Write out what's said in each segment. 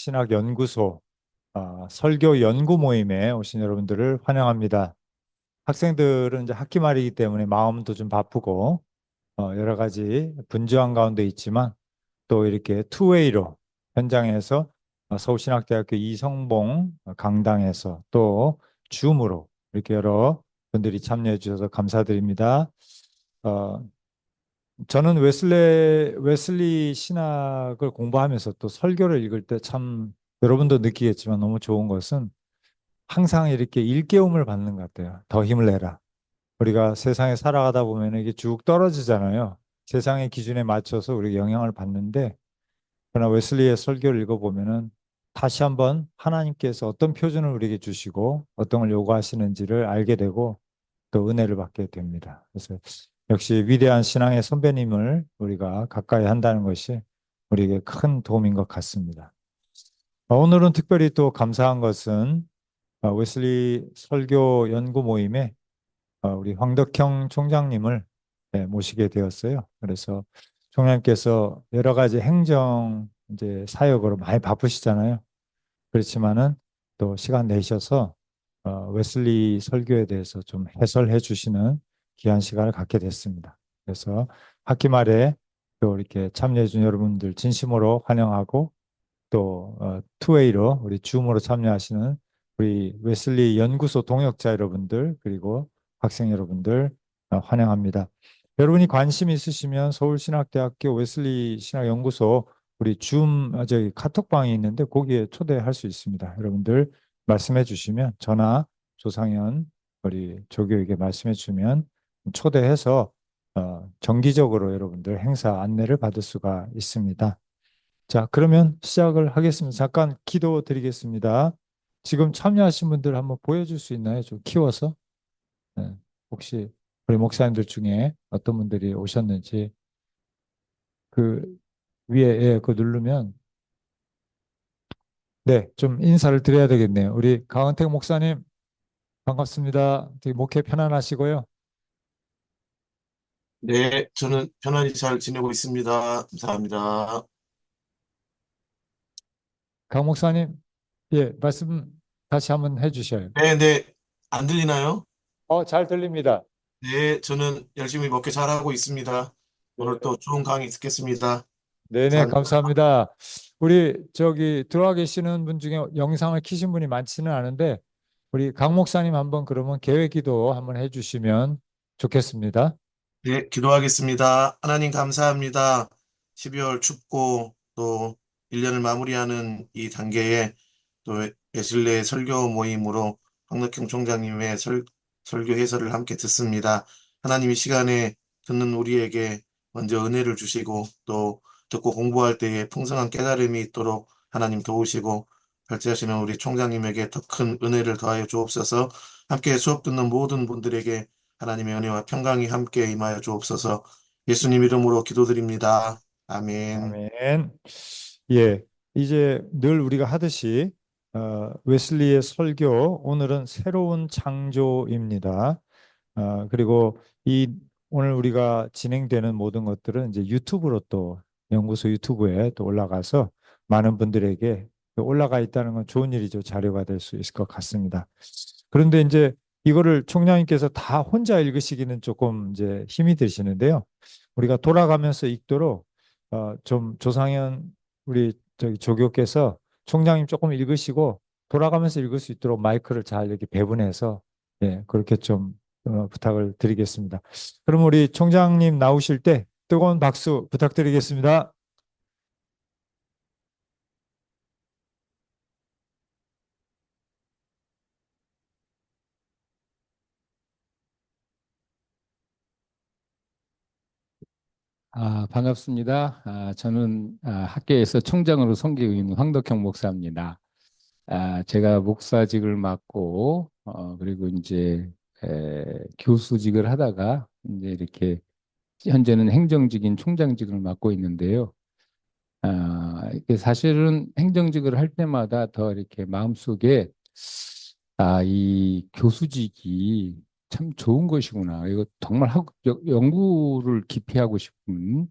서울신학연구소 설교 연구 모임에 오신 여러분들을 환영합니다. 학생들은 이제 학기 말이기 때문에 마음도 좀 바쁘고 여러 가지 분주한 가운데 있지만 또 이렇게 투웨이로 현장에서 서울신학대학교 이성봉 강당에서 또 줌으로 이렇게 여러 분들이 참여해 주셔서 감사드립니다. 어, 저는 웨슬리 신학을 공부하면서 또 설교를 읽을 때 참 여러분도 느끼겠지만 너무 좋은 것은 항상 이렇게 일깨움을 받는 것 같아요. 더 힘을 내라. 우리가 세상에 살아가다 보면 이게 쭉 떨어지잖아요. 세상의 기준에 맞춰서 우리가 영향을 받는데, 그러나 웨슬리의 설교를 읽어보면은 다시 한번 하나님께서 어떤 표준을 우리에게 주시고 어떤 걸 요구하시는지를 알게 되고 또 은혜를 받게 됩니다. 그래서 역시 위대한 신앙의 선배님을 우리가 가까이 한다는 것이 우리에게 큰 도움인 것 같습니다. 오늘은 특별히 또 감사한 것은 웨슬리 설교 연구 모임에 우리 황덕형 총장님을 모시게 되었어요. 그래서 총장님께서 여러 가지 행정 이제 사역으로 많이 바쁘시잖아요. 그렇지만은 또 시간 내셔서 웨슬리 설교에 대해서 좀 해설해 주시는 귀한 시간을 갖게 됐습니다. 그래서 학기 말에 또 이렇게 참여해 준 여러분들 진심으로 환영하고 또 투웨이로 우리 줌으로 참여하시는 우리 웨슬리 연구소 동역자 여러분들 그리고 학생 여러분들 환영합니다. 여러분이 관심 있으시면 서울신학대학교 웨슬리 신학연구소 우리 저기 카톡방이 있는데 거기에 초대할 수 있습니다. 여러분들 말씀해 주시면 전화 조상현 우리 조교에게 말씀해 주면 초대해서 정기적으로 여러분들 행사 안내를 받을 수가 있습니다. 자, 그러면 시작을 하겠습니다. 잠깐 기도 드리겠습니다. 지금 참여하신 분들 한번 보여줄 수 있나요? 좀 키워서. 네. 혹시 우리 목사님들 중에 어떤 분들이 오셨는지 그 위에 그거 누르면 네, 좀 인사를 드려야 되겠네요. 우리 강은택 목사님 반갑습니다. 되게 목회 편안하시고요. 네, 저는 편안히 잘 지내고 있습니다. 감사합니다. 강 목사님, 예, 말씀 다시 한번 해주셔요. 네, 네, 안 들리나요? 잘 들립니다. 네, 저는 열심히 먹게 잘하고 있습니다. 오늘 또 좋은 강의 듣겠습니다. 네네, 감사합니다. 감사합니다. 우리 저기 들어와 계시는 분 중에 영상을 켜신 분이 많지는 않은데 우리 강 목사님 한번 그러면 계획 기도 한번 해주시면 좋겠습니다. 네, 기도하겠습니다. 하나님 감사합니다. 12월 춥고 또 1년을 마무리하는 이 단계에 또 예실내 설교 모임으로 황덕형 총장님의 설교 해설을 함께 듣습니다. 하나님 이 시간에 듣는 우리에게 먼저 은혜를 주시고 또 듣고 공부할 때에 풍성한 깨달음이 있도록 하나님 도우시고 발제하시는 우리 총장님에게 더 큰 은혜를 더하여 주옵소서. 함께 수업 듣는 모든 분들에게 하나님의 은혜와 평강이 함께 임하여 주옵소서. 예수님 이름으로 기도드립니다. 아멘. 아멘. 예, 이제 늘 우리가 하듯이 웨슬리의 설교 오늘은 새로운 창조입니다. 그리고 이 오늘 우리가 진행되는 모든 것들은 이제 유튜브로 또 연구소 유튜브에 또 올라가서 많은 분들에게 또 올라가 있다는 건 좋은 일이죠. 자료가 될 수 있을 것 같습니다. 그런데 이제 이거를 총장님께서 다 혼자 읽으시기는 조금 이제 힘이 드시는데요. 우리가 돌아가면서 읽도록 좀 조상현 우리 저기 조교께서 총장님 조금 읽으시고 돌아가면서 읽을 수 있도록 마이크를 잘 이렇게 배분해서 예, 그렇게 좀 부탁을 드리겠습니다. 그럼 우리 총장님 나오실 때 뜨거운 박수 부탁드리겠습니다. 반갑습니다. 저는 학교에서 총장으로 섬기고 있는 황덕형 목사입니다. 제가 목사직을 맡고 그리고 이제 교수직을 하다가 이제 이렇게 현재는 행정직인 총장직을 맡고 있는데요. 이게 사실은 행정직을 할 때마다 더 이렇게 마음속에 이 교수직이 참 좋은 것이구나. 이거 정말 연구를 깊이 하고 싶은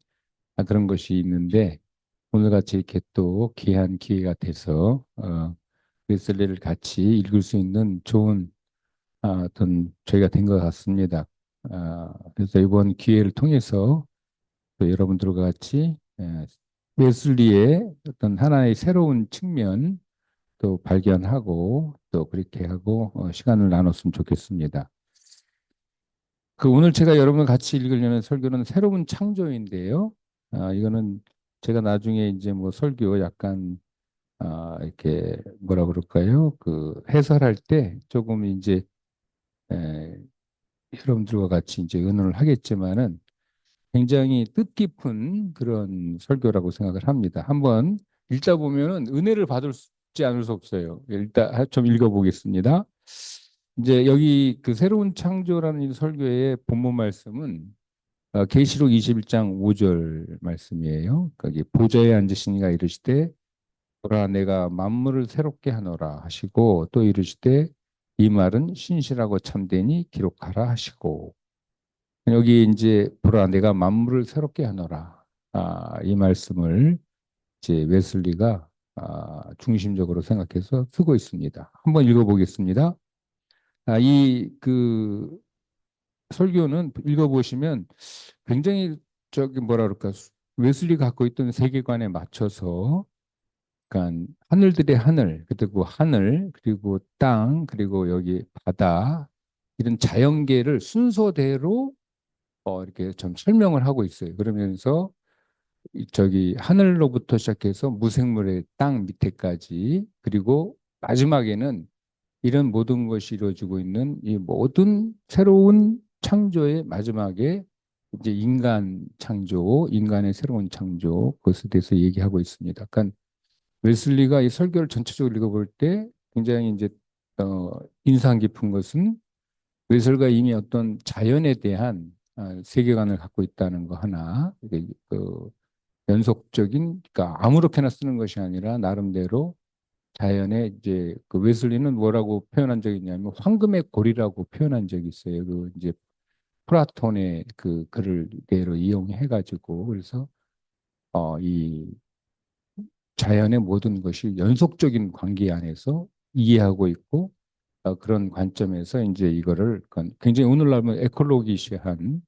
그런 것이 있는데 오늘같이 이렇게 또 귀한 기회가 돼서 웨슬리를 같이 읽을 수 있는 좋은 어떤 저희가 된 것 같습니다. 그래서 이번 기회를 통해서 또 여러분들과 같이 웨슬리의 어떤 하나의 새로운 측면 또 발견하고 또 그렇게 하고 시간을 나눴으면 좋겠습니다. 그 오늘 제가 여러분과 같이 읽으려는 설교는 새로운 창조인데요. 이거는 제가 나중에 이제 뭐 설교 약간 이렇게 뭐라 그럴까요? 그 해설할 때 조금 이제 에, 여러분들과 같이 이제 의논을 하겠지만은 굉장히 뜻깊은 그런 설교라고 생각을 합니다. 한번 읽다 보면은 은혜를 받을 수 있지 않을 수 없어요. 일단 좀 읽어보겠습니다. 이제 여기 그 새로운 창조라는 이 설교의 본문 말씀은 계시록 21장 5절 말씀이에요. 거기 보좌에 앉으신 이가 이르시되 보라 내가 만물을 새롭게 하노라 하시고 또 이르시되 이 말은 신실하고 참되니 기록하라 하시고 여기 이제 보라 내가 만물을 새롭게 하노라 이 말씀을 이제 웨슬리가 중심적으로 생각해서 쓰고 있습니다. 한번 읽어보겠습니다. 이 그 설교는 읽어보시면 굉장히 저기 뭐라 그럴까 웨슬리가 갖고 있던 세계관에 맞춰서 그러니까 하늘들의 하늘 그리고 하늘 그리고 땅 그리고 여기 바다 이런 자연계를 순서대로 이렇게 좀 설명을 하고 있어요. 그러면서 저기 하늘로부터 시작해서 무생물의 땅 밑에까지 그리고 마지막에는 이런 모든 것이 이루어지고 있는 이 모든 새로운 창조의 마지막에 이제 인간 창조, 인간의 새로운 창조 그것에 대해서 얘기하고 있습니다. 그러니까 웨슬리가 이 설교를 전체적으로 읽어볼 때 굉장히 이제 인상 깊은 것은 웨슬리가 이미 어떤 자연에 대한 세계관을 갖고 있다는 거 하나, 그 연속적인, 그러니까 아무렇게나 쓰는 것이 아니라 나름대로 자연의 이제 그 웨슬리는 뭐라고 표현한 적이 있냐면 황금의 골이라고 표현한 적이 있어요. 그 이제 플라톤의 그 글을 그대로 이용해 가지고 그래서 이 자연의 모든 것이 연속적인 관계 안에서 이해하고 있고 그런 관점에서 이제 이거를 굉장히 오늘날 뭐 에콜로기시한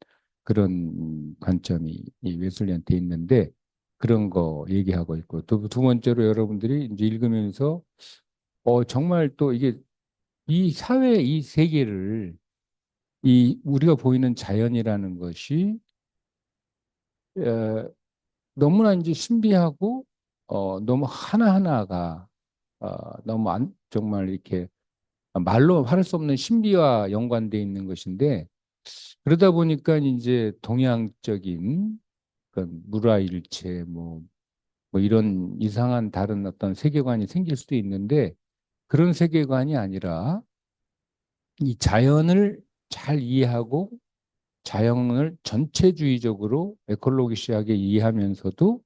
그런 관점이 이 웨슬리한테 있는데 그런 거 얘기하고 있고 또 두 번째로 여러분들이 이제 읽으면서 정말 또 이게 이 사회 이 세계를 이 우리가 보이는 자연이라는 것이 어, 너무나 이제 신비하고 너무 하나하나가 너무 정말 이렇게 말로 할 수 없는 신비와 연관돼 있는 것인데 그러다 보니까 이제 동양적인 그런 물화일체 뭐 이런 이상한 다른 어떤 세계관이 생길 수도 있는데 그런 세계관이 아니라 이 자연을 잘 이해하고 자연을 전체주의적으로 에콜로기시하게 이해하면서도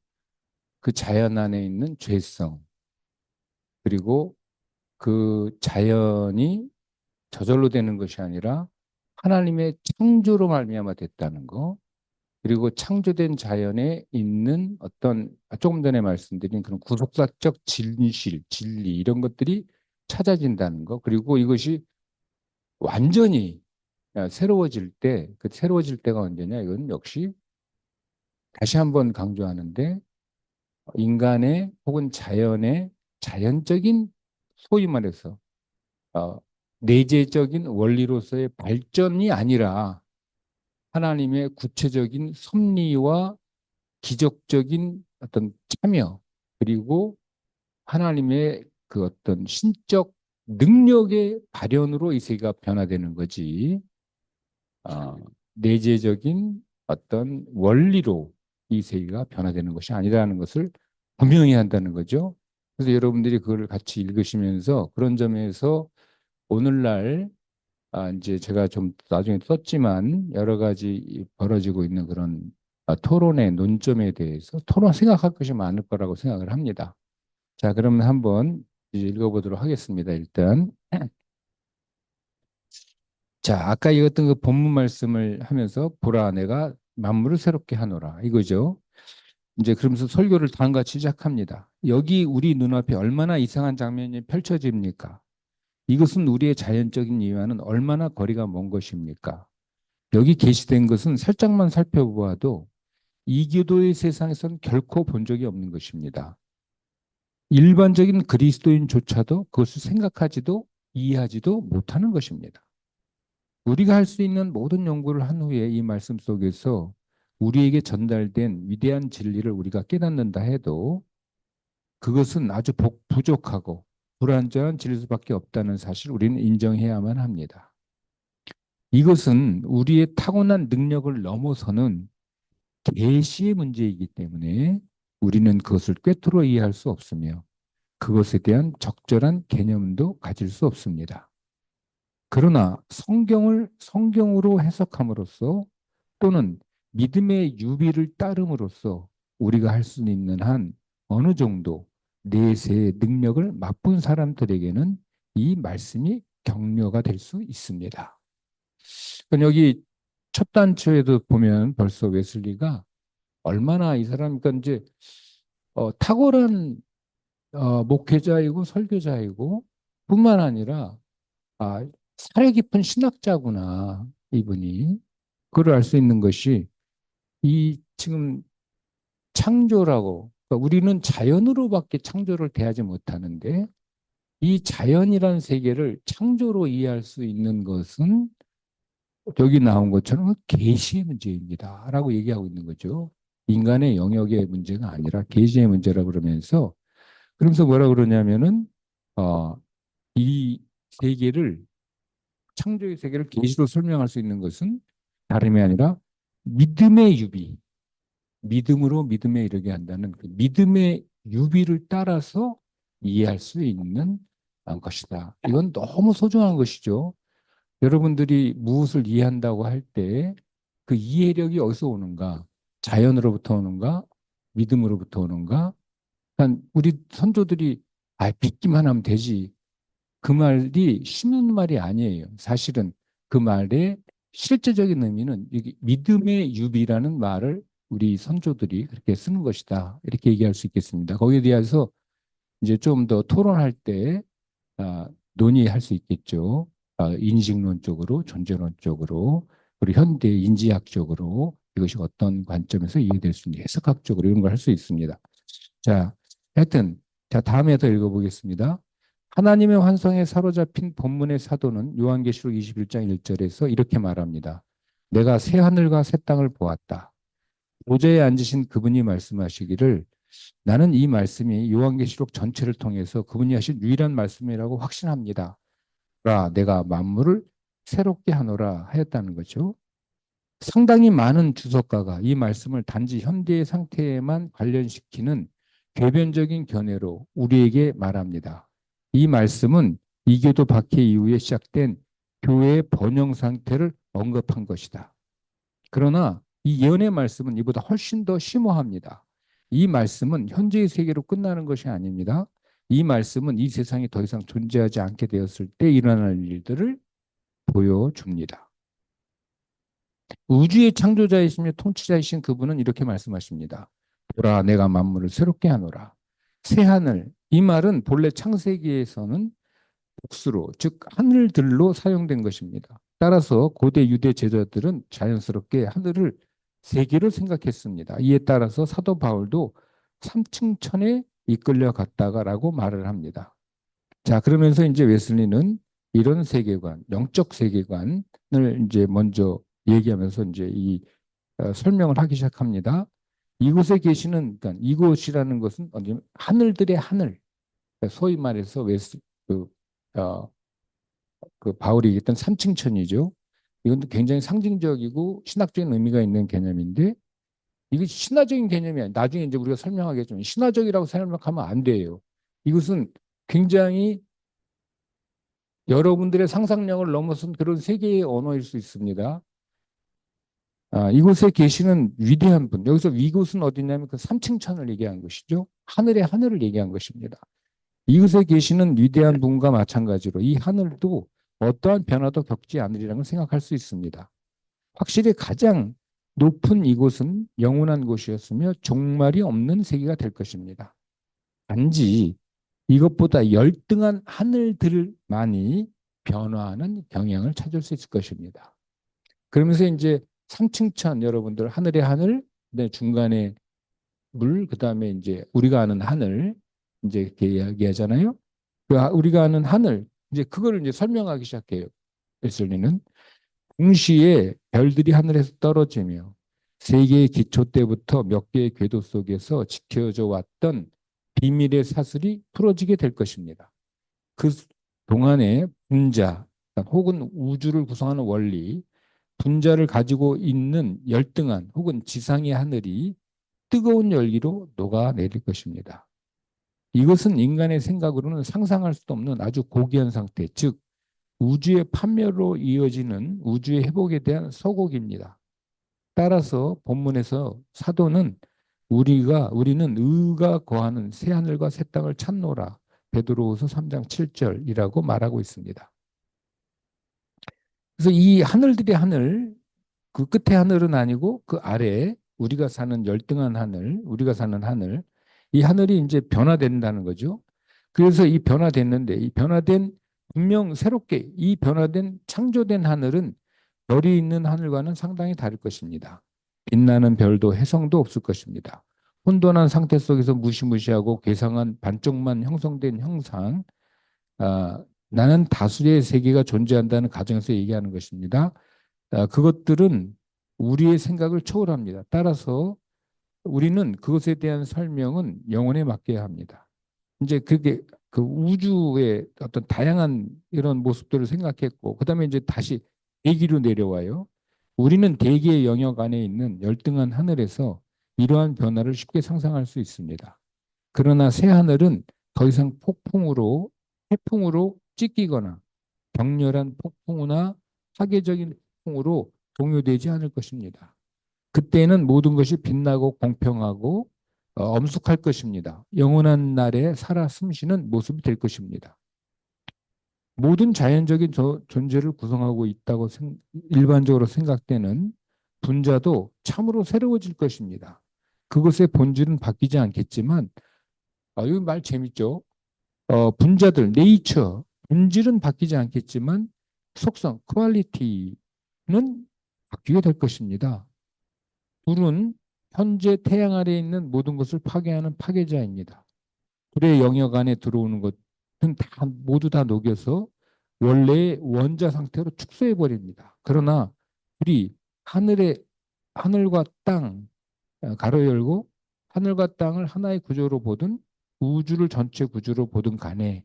그 자연 안에 있는 죄성 그리고 그 자연이 저절로 되는 것이 아니라 하나님의 창조로 말미암아 됐다는 거. 그리고 창조된 자연에 있는 어떤 조금 전에 말씀드린 그런 구속사적 진실, 진리 이런 것들이 찾아진다는 거. 그리고 이것이 완전히 새로워질 때, 그 새로워질 때가 언제냐? 이건 역시 다시 한번 강조하는데 인간의 혹은 자연의 자연적인 소위 말해서 어, 내재적인 원리로서의 발전이 아니라 하나님의 구체적인 섭리와 기적적인 어떤 참여 그리고 하나님의 그 어떤 신적 능력의 발현으로 이 세계가 변화되는 거지 내재적인 어떤 원리로 이 세계가 변화되는 것이 아니라는 것을 분명히 한다는 거죠. 그래서 여러분들이 그걸 같이 읽으시면서 그런 점에서 오늘날 이제 제가 좀 나중에 썼지만 여러 가지 벌어지고 있는 그런 토론의 논점에 대해서 토론 생각할 것이 많을 거라고 생각을 합니다. 자, 그러면 한번 이제 읽어보도록 하겠습니다. 일단 자, 아까 읽었던 그 본문 말씀을 하면서 보라 내가 만물을 새롭게 하노라 이거죠. 이제 그러면서 설교를 다음과 같이 시작합니다. 여기 우리 눈앞에 얼마나 이상한 장면이 펼쳐집니까? 이것은 우리의 자연적인 이유와는 얼마나 거리가 먼 것입니까? 여기 게시된 것은 살짝만 살펴보아도 이교도의 세상에서는 결코 본 적이 없는 것입니다. 일반적인 그리스도인조차도 그것을 생각하지도 이해하지도 못하는 것입니다. 우리가 할 수 있는 모든 연구를 한 후에 이 말씀 속에서 우리에게 전달된 위대한 진리를 우리가 깨닫는다 해도 그것은 아주 부족하고 불완전한 진리수밖에 없다는 사실을 우리는 인정해야만 합니다. 이것은 우리의 타고난 능력을 넘어서는 계시의 문제이기 때문에 우리는 그것을 꿰뚫어 이해할 수 없으며 그것에 대한 적절한 개념도 가질 수 없습니다. 그러나 성경을 성경으로 해석함으로써 또는 믿음의 유비를 따름으로써 우리가 할 수 있는 한 어느 정도 내세의 능력을 맛본 사람들에게는 이 말씀이 격려가 될 수 있습니다. 여기 첫 단초에도 보면 벌써 웨슬리가 얼마나 이 사람, 그러니까 이제 탁월한 목회자이고 설교자이고 뿐만 아니라 살에 깊은 신학자구나 이분이. 그걸 알 수 있는 것이 이 지금 창조라고, 그러니까 우리는 자연으로밖에 창조를 대하지 못하는데 이 자연이라는 세계를 창조로 이해할 수 있는 것은 여기 나온 것처럼 계시의 문제입니다 라고 얘기하고 있는 거죠. 인간의 영역의 문제가 아니라 계시의 문제라 그러면서, 그러면서 뭐라 그러냐면은 이 세계를, 창조의 세계를 계시로 설명할 수 있는 것은 다름이 아니라 믿음의 유비, 믿음으로 믿음에 이르게 한다는 그 믿음의 유비를 따라서 이해할 수 있는 것이다. 이건 너무 소중한 것이죠. 여러분들이 무엇을 이해한다고 할 때 그 이해력이 어디서 오는가? 자연으로부터 오는가? 믿음으로부터 오는가? 그러니까 우리 선조들이 믿기만 하면 되지. 그 말이 쉬운 말이 아니에요. 사실은 그 말의 실제적인 의미는 여기 믿음의 유비라는 말을 우리 선조들이 그렇게 쓰는 것이다. 이렇게 얘기할 수 있겠습니다. 거기에 대해서 이제 좀 더 토론할 때 논의할 수 있겠죠. 인식론적으로, 존재론적으로, 그리고 현대 인지학적으로 이것이 어떤 관점에서 이해될 수 있는지 해석학적으로 이런 걸 할 수 있습니다. 자, 하여튼 자 다음에 더 읽어보겠습니다. 하나님의 환상에 사로잡힌 본문의 사도는 요한계시록 21장 1절에서 이렇게 말합니다. 내가 새 하늘과 새 땅을 보았다. 보좌에 앉으신 그분이 말씀하시기를 나는 이 말씀이 요한계시록 전체를 통해서 그분이 하신 유일한 말씀이라고 확신합니다. 내가 만물을 새롭게 하노라 하였다는 거죠. 상당히 많은 주석가가 이 말씀을 단지 현대의 상태에만 관련시키는 궤변적인 견해로 우리에게 말합니다. 이 말씀은 이교도 박해 이후에 시작된 교회의 번영 상태를 언급한 것이다. 그러나 이 예언의 말씀은 이보다 훨씬 더 심오합니다. 이 말씀은 현재의 세계로 끝나는 것이 아닙니다. 이 말씀은 이 세상이 더 이상 존재하지 않게 되었을 때 일어날 일들을 보여줍니다. 우주의 창조자이시며 통치자이신 그분은 이렇게 말씀하십니다. 보라, 내가 만물을 새롭게 하노라. 새하늘, 이 말은 본래 창세기에서는 복수로, 즉 하늘들로 사용된 것입니다. 따라서 고대 유대 제자들은 자연스럽게 하늘을 세 개로 생각했습니다. 이에 따라서 사도 바울도 3층 천에 이끌려 갔다가라고 말을 합니다. 자, 그러면서 이제 웨슬리는 이런 세계관, 영적 세계관을 이제 먼저 얘기하면서 이제 이 설명을 하기 시작합니다. 이곳에 계시는, 그러니까 이곳이라는 것은 하늘들의 하늘, 소위 말해서 그 바울이 얘기했던 3층 천이죠. 이건 굉장히 상징적이고 신학적인 의미가 있는 개념인데 이게 신화적인 개념이 아니에요. 나중에 이제 우리가 설명하겠지만 신화적이라고 생각하면 안 돼요. 이것은 굉장히 여러분들의 상상력을 넘어선 그런 세계의 언어일 수 있습니다. 이곳에 계시는 위대한 분, 여기서 이곳은 어디냐면 그 3층 천을 얘기한 것이죠. 하늘의 하늘을 얘기한 것입니다. 이곳에 계시는 위대한 분과 마찬가지로 이 하늘도 어떠한 변화도 겪지 않으리라는 걸 생각할 수 있습니다. 확실히 가장 높은 이곳은 영원한 곳이었으며 종말이 없는 세계가 될 것입니다. 단지 이것보다 열등한 하늘들만이 변화하는 경향을 찾을 수 있을 것입니다. 그러면서 이제 3층천 여러분들 하늘의 하늘, 그다음에 중간에 물, 그다음에 이제 우리가 아는 하늘 이제 이렇게 이야기하잖아요. 우리가 아는 하늘 이제 그거를 이제 설명하기 시작해요. 웨슬리는 동시에 별들이 하늘에서 떨어지며 세계의 기초 때부터 몇 개의 궤도 속에서 지켜져 왔던 비밀의 사슬이 풀어지게 될 것입니다. 그 동안에 분자 혹은 우주를 구성하는 원리, 분자를 가지고 있는 열등한 혹은 지상의 하늘이 뜨거운 열기로 녹아내릴 것입니다. 이것은 인간의 생각으로는 상상할 수도 없는 아주 고귀한 상태, 즉 우주의 판멸로 이어지는 우주의 회복에 대한 서곡입니다. 따라서 본문에서 사도는 우리는 의가 거하는 새 하늘과 새 땅을 찾노라. 베드로후서 3장 7절이라고 말하고 있습니다. 그래서 이 하늘들의 하늘, 그 끝에 하늘은 아니고 그 아래 우리가 사는 열등한 하늘, 우리가 사는 하늘, 이 하늘이 이제 변화된다는 거죠. 그래서 이 변화됐는데 이 변화된 분명 새롭게 이 변화된 창조된 하늘은 별이 있는 하늘과는 상당히 다를 것입니다. 빛나는 별도 혜성도 없을 것입니다. 혼돈한 상태 속에서 무시무시하고 괴상한 반쪽만 형성된 형상, 나는 다수의 세계가 존재한다는 가정에서 얘기하는 것입니다. 그것들은 우리의 생각을 초월합니다. 따라서 우리는 그것에 대한 설명은 영혼에 맡겨야 합니다. 이제 그게 그 우주의 어떤 다양한 이런 모습들을 생각했고, 그 다음에 이제 다시 대기로 내려와요. 우리는 대기의 영역 안에 있는 열등한 하늘에서 이러한 변화를 쉽게 상상할 수 있습니다. 그러나 새 하늘은 더 이상 태풍으로 찢기거나 격렬한 폭풍이나 파괴적인 폭풍으로 동요되지 않을 것입니다. 그때는 모든 것이 빛나고 공평하고 엄숙할 것입니다. 영원한 날에 살아 숨쉬는 모습이 될 것입니다. 모든 자연적인 존재를 구성하고 있다고 일반적으로 생각되는 분자도 참으로 새로워질 것입니다. 그것의 본질은 바뀌지 않겠지만, 이 말 재밌죠? 분자들, 네이처, 본질은 바뀌지 않겠지만 속성, 퀄리티는 바뀌게 될 것입니다. 불은 현재 태양 아래에 있는 모든 것을 파괴하는 파괴자입니다. 불의 영역 안에 들어오는 것은 모두 다 녹여서 원래의 원자 상태로 축소해 버립니다. 그러나 불이 하늘과 땅 가로 열고 하늘과 땅을 하나의 구조로 보든 우주를 전체 구조로 보든 간에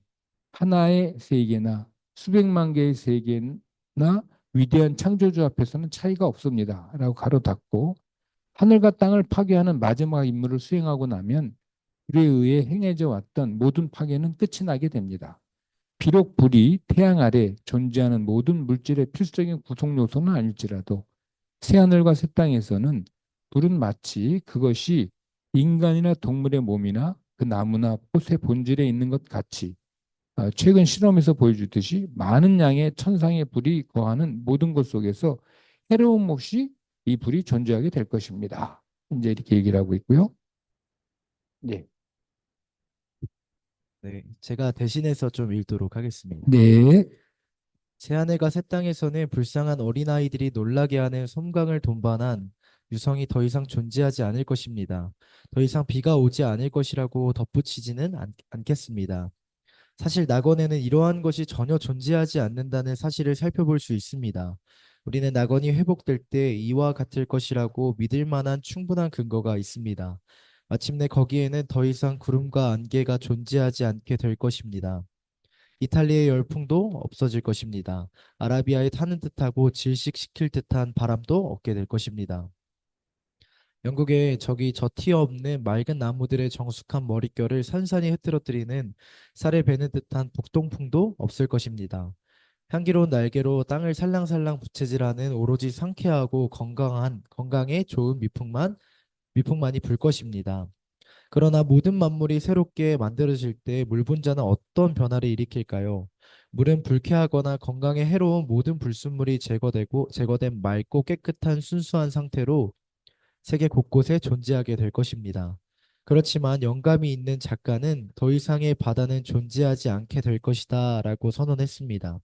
하나의 세계나 수백만 개의 세계나 위대한 창조주 앞에서는 차이가 없습니다. 라고 가로 닫고 하늘과 땅을 파괴하는 마지막 임무를 수행하고 나면 불에 의해 행해져 왔던 모든 파괴는 끝이 나게 됩니다. 비록 불이 태양 아래 존재하는 모든 물질의 필수적인 구성 요소는 아닐지라도 새하늘과 새 땅에서는 불은 마치 그것이 인간이나 동물의 몸이나 그 나무나 꽃의 본질에 있는 것 같이 최근 실험에서 보여주듯이 많은 양의 천상의 불이 거하는 모든 것 속에서 해로움 없이 이 불이 존재하게 될 것입니다. 이제 이렇게 얘기를 하고 있고요. 네. 네, 제가 대신해서 좀 읽도록 하겠습니다. 네. 새하늘과 새 땅에서는 불쌍한 어린아이들이 놀라게 하는 섬광을 동반한 유성이 더 이상 존재하지 않을 것입니다. 더 이상 비가 오지 않을 것이라고 덧붙이지는 않겠습니다. 사실 낙원에는 이러한 것이 전혀 존재하지 않는다는 사실을 살펴볼 수 있습니다. 우리는 낙원이 회복될 때 이와 같을 것이라고 믿을 만한 충분한 근거가 있습니다. 마침내 거기에는 더 이상 구름과 안개가 존재하지 않게 될 것입니다. 이탈리아의 열풍도 없어질 것입니다. 아라비아에 타는 듯하고 질식시킬 듯한 바람도 없게 될 것입니다. 영국의 저기 저 티 없는 맑은 나무들의 정숙한 머릿결을 산산히 흐트러뜨리는 쌀을 베는 듯한 북동풍도 없을 것입니다. 향기로운 날개로 땅을 살랑살랑 부채질하는 오로지 상쾌하고 건강에 좋은 미풍만이 불 것입니다. 그러나 모든 만물이 새롭게 만들어질 때 물 분자는 어떤 변화를 일으킬까요? 물은 불쾌하거나 건강에 해로운 모든 불순물이 제거된 맑고 깨끗한 순수한 상태로 세계 곳곳에 존재하게 될 것입니다. 그렇지만 영감이 있는 작가는 더 이상의 바다는 존재하지 않게 될 것이다 라고 선언했습니다.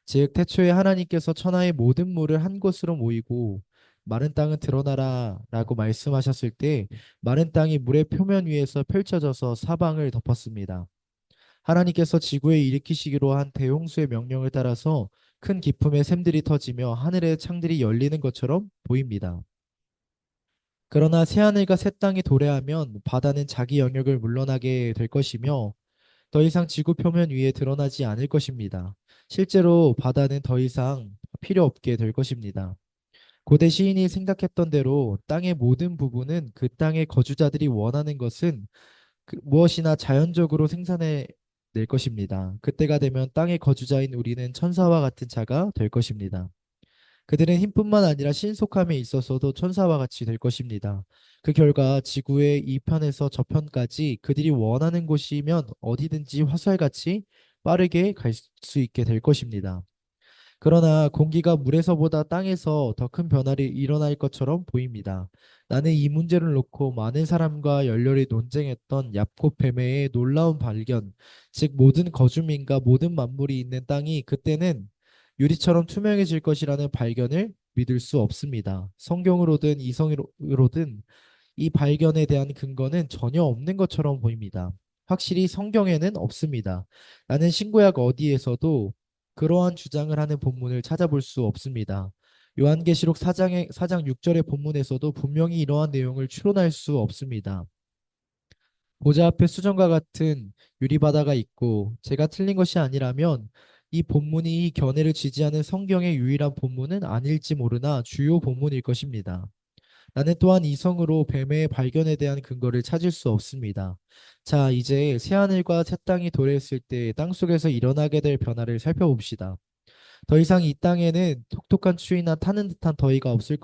즉, 태초에 하나님께서 천하의 모든 물을 한 곳으로 모이고 마른 땅은 드러나라 라고 말씀하셨을 때 마른 땅이 물의 표면 위에서 펼쳐져서 사방을 덮었습니다. 하나님께서 지구에 일으키시기로 한 대홍수의 명령을 따라서 큰 기품의 샘들이 터지며 하늘의 창들이 열리는 것처럼 보입니다. 그러나 새하늘과 새 땅이 도래하면 바다는 자기 영역을 물러나게 될 것이며 더 이상 지구 표면 위에 드러나지 않을 것입니다. 실제로 바다는 더 이상 필요 없게 될 것입니다. 고대 시인이 생각했던 대로 땅의 모든 부분은 그 땅의 거주자들이 원하는 것은 무엇이나 자연적으로 생산해 낼 것입니다. 그때가 되면 땅의 거주자인 우리는 천사와 같은 자가 될 것입니다. 그들은 힘뿐만 아니라 신속함에 있어서도 천사와 같이 될 것입니다. 그 결과 지구의 이 편에서 저편까지 그들이 원하는 곳이면 어디든지 화살같이 빠르게 갈 수 있게 될 것입니다. 그러나 공기가 물에서보다 땅에서 더 큰 변화를 일어날 것처럼 보입니다. 나는 이 문제를 놓고 많은 사람과 열렬히 논쟁했던 얍곱 뱀의 놀라운 발견, 즉 모든 거주민과 모든 만물이 있는 땅이 그때는 유리처럼 투명해질 것이라는 발견을 믿을 수 없습니다. 성경으로든 이성으로든 이 발견에 대한 근거는 전혀 없는 것처럼 보입니다. 확실히 성경에는 없습니다. 나는 신구약 어디에서도 그러한 주장을 하는 본문을 찾아볼 수 없습니다. 요한계시록 4장 6절의 본문에서도 분명히 이러한 내용을 추론할 수 없습니다. 보좌 앞에 수정과 같은 유리바다가 있고 제가 틀린 것이 아니라면 이 본문이 이 견해를 지지하는 성경의 유일한 본문은 아닐지 모르나 주요 본문일 것입니다. 나는 또한 이성으로 뱀의 발견에 대한 근거를 찾을 수 없습니다. 자, 이제 새하늘과 새 땅이 도래했을 때 땅속에서 일어나게 될 변화를 살펴봅시다. 더 이상 이 땅에는 톡톡한 추위나 타는 듯한 더위가 없을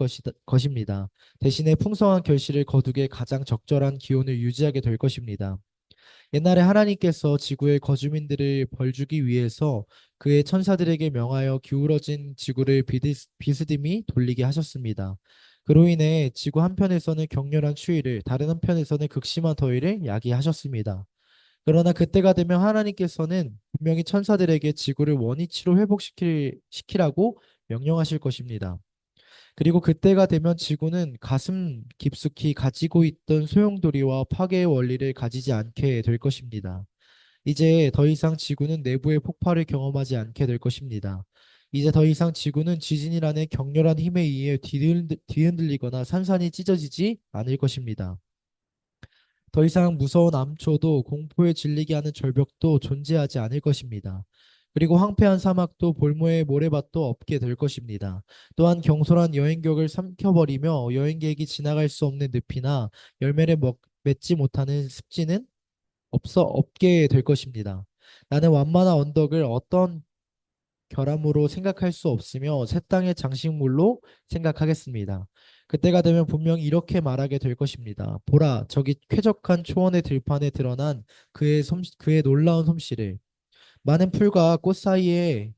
것입니다. 대신에 풍성한 결실을 거두게 가장 적절한 기온을 유지하게 될 것입니다. 옛날에 하나님께서 지구의 거주민들을 벌주기 위해서 그의 천사들에게 명하여 기울어진 지구를 비스듬히 돌리게 하셨습니다. 그로 인해 지구 한편에서는 격렬한 추위를 다른 한편에서는 극심한 더위를 야기하셨습니다. 그러나 그때가 되면 하나님께서는 분명히 천사들에게 지구를 원위치로 회복시키라고 명령하실 것입니다. 그리고 그때가 되면 지구는 가슴 깊숙이 가지고 있던 소용돌이와 파괴의 원리를 가지지 않게 될 것입니다. 이제 더 이상 지구는 내부의 폭발을 경험하지 않게 될 것입니다. 이제 더 이상 지구는 지진이라는 격렬한 힘에 의해 뒤흔들리거나 산산이 찢어지지 않을 것입니다. 더 이상 무서운 암초도 공포에 질리게 하는 절벽도 존재하지 않을 것입니다. 그리고 황폐한 사막도 볼모의 모래밭도 없게 될 것입니다. 또한 경솔한 여행객을 삼켜버리며 여행객이 지나갈 수 없는 늪이나 열매를 맺지 못하는 습지는 없게 될 것입니다. 나는 완만한 언덕을 어떤 결함으로 생각할 수 없으며 새 땅의 장식물로 생각하겠습니다. 그때가 되면 분명히 이렇게 말하게 될 것입니다. 보라, 저기 쾌적한 초원의 들판에 드러난 그의 놀라운 솜씨를, 많은 풀과 꽃 사이에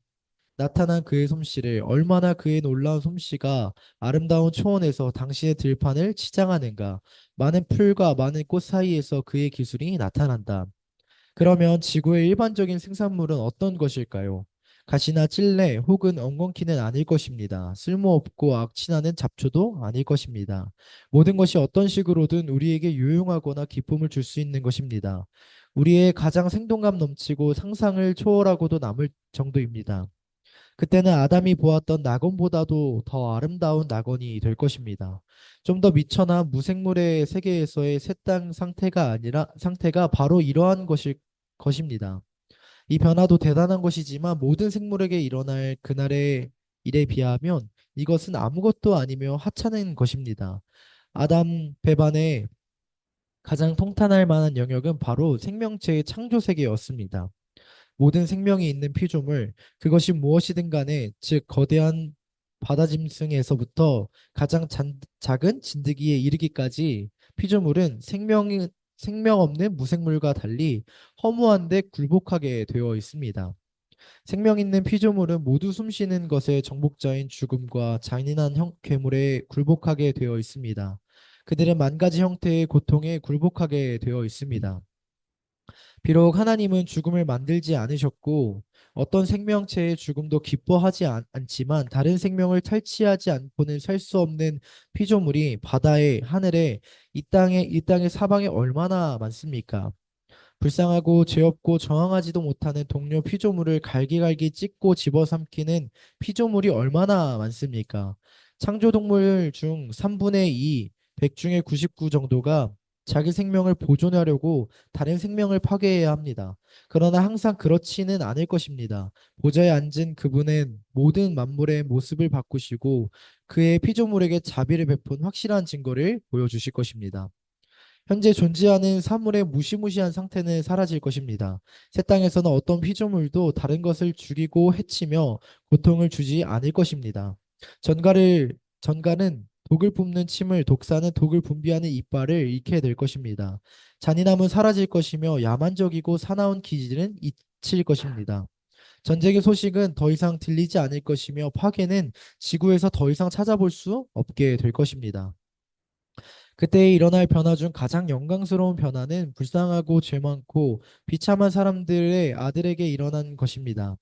나타난 그의 솜씨를, 얼마나 그의 놀라운 솜씨가 아름다운 초원에서 당신의 들판을 치장하는가. 많은 풀과 많은 꽃 사이에서 그의 기술이 나타난다. 그러면 지구의 일반적인 생산물은 어떤 것일까요? 가시나 찔레 혹은 엉겅퀴는 아닐 것입니다. 쓸모없고 악취나는 잡초도 아닐 것입니다. 모든 것이 어떤 식으로든 우리에게 유용하거나 기쁨을 줄 수 있는 것입니다. 우리의 가장 생동감 넘치고 상상을 초월하고도 남을 정도입니다. 그때는 아담이 보았던 낙원보다도 더 아름다운 낙원이 될 것입니다. 좀 더 미천한 무생물의 세계에서의 새 땅 상태가 바로 이러한 것입니다. 이 변화도 대단한 것이지만 모든 생물에게 일어날 그날의 일에 비하면 이것은 아무것도 아니며 하찮은 것입니다. 아담 배반의 가장 통탄할 만한 영역은 바로 생명체의 창조 세계였습니다. 모든 생명이 있는 피조물, 그것이 무엇이든 간에, 즉 거대한 바다짐승에서부터 가장 작은 진드기에 이르기까지 피조물은 생명 없는 무생물과 달리 허무한데 굴복하게 되어 있습니다. 생명 있는 피조물은 모두 숨쉬는 것의 정복자인 죽음과 잔인한 괴물에 굴복하게 되어 있습니다. 그들은 만 가지 형태의 고통에 굴복하게 되어 있습니다. 비록 하나님은 죽음을 만들지 않으셨고 어떤 생명체의 죽음도 기뻐하지 않지만 다른 생명을 탈취하지 않고는 살 수 없는 피조물이 바다에, 하늘에, 이 땅의 사방에 얼마나 많습니까? 불쌍하고 죄 없고 저항하지도 못하는 동료 피조물을 갈기갈기 찢고 집어삼키는 피조물이 얼마나 많습니까? 창조동물 중 3분의 2, 100 중에 99 정도가 자기 생명을 보존하려고 다른 생명을 파괴해야 합니다. 그러나 항상 그렇지는 않을 것입니다. 보좌에 앉은 그분은 모든 만물의 모습을 바꾸시고 그의 피조물에게 자비를 베푼 확실한 증거를 보여주실 것입니다. 현재 존재하는 사물의 무시무시한 상태는 사라질 것입니다. 새 땅에서는 어떤 피조물도 다른 것을 죽이고 해치며 고통을 주지 않을 것입니다. 전갈은 독을 뿜는 침을, 독사는 독을 분비하는 이빨을 잃게 될 것입니다. 잔인함은 사라질 것이며 야만적이고 사나운 기질은 잊힐 것입니다. 전쟁의 소식은 더 이상 들리지 않을 것이며 파괴는 지구에서 더 이상 찾아볼 수 없게 될 것입니다. 그때 일어날 변화 중 가장 영광스러운 변화는 불쌍하고 죄 많고 비참한 사람들의 아들에게 일어난 것입니다.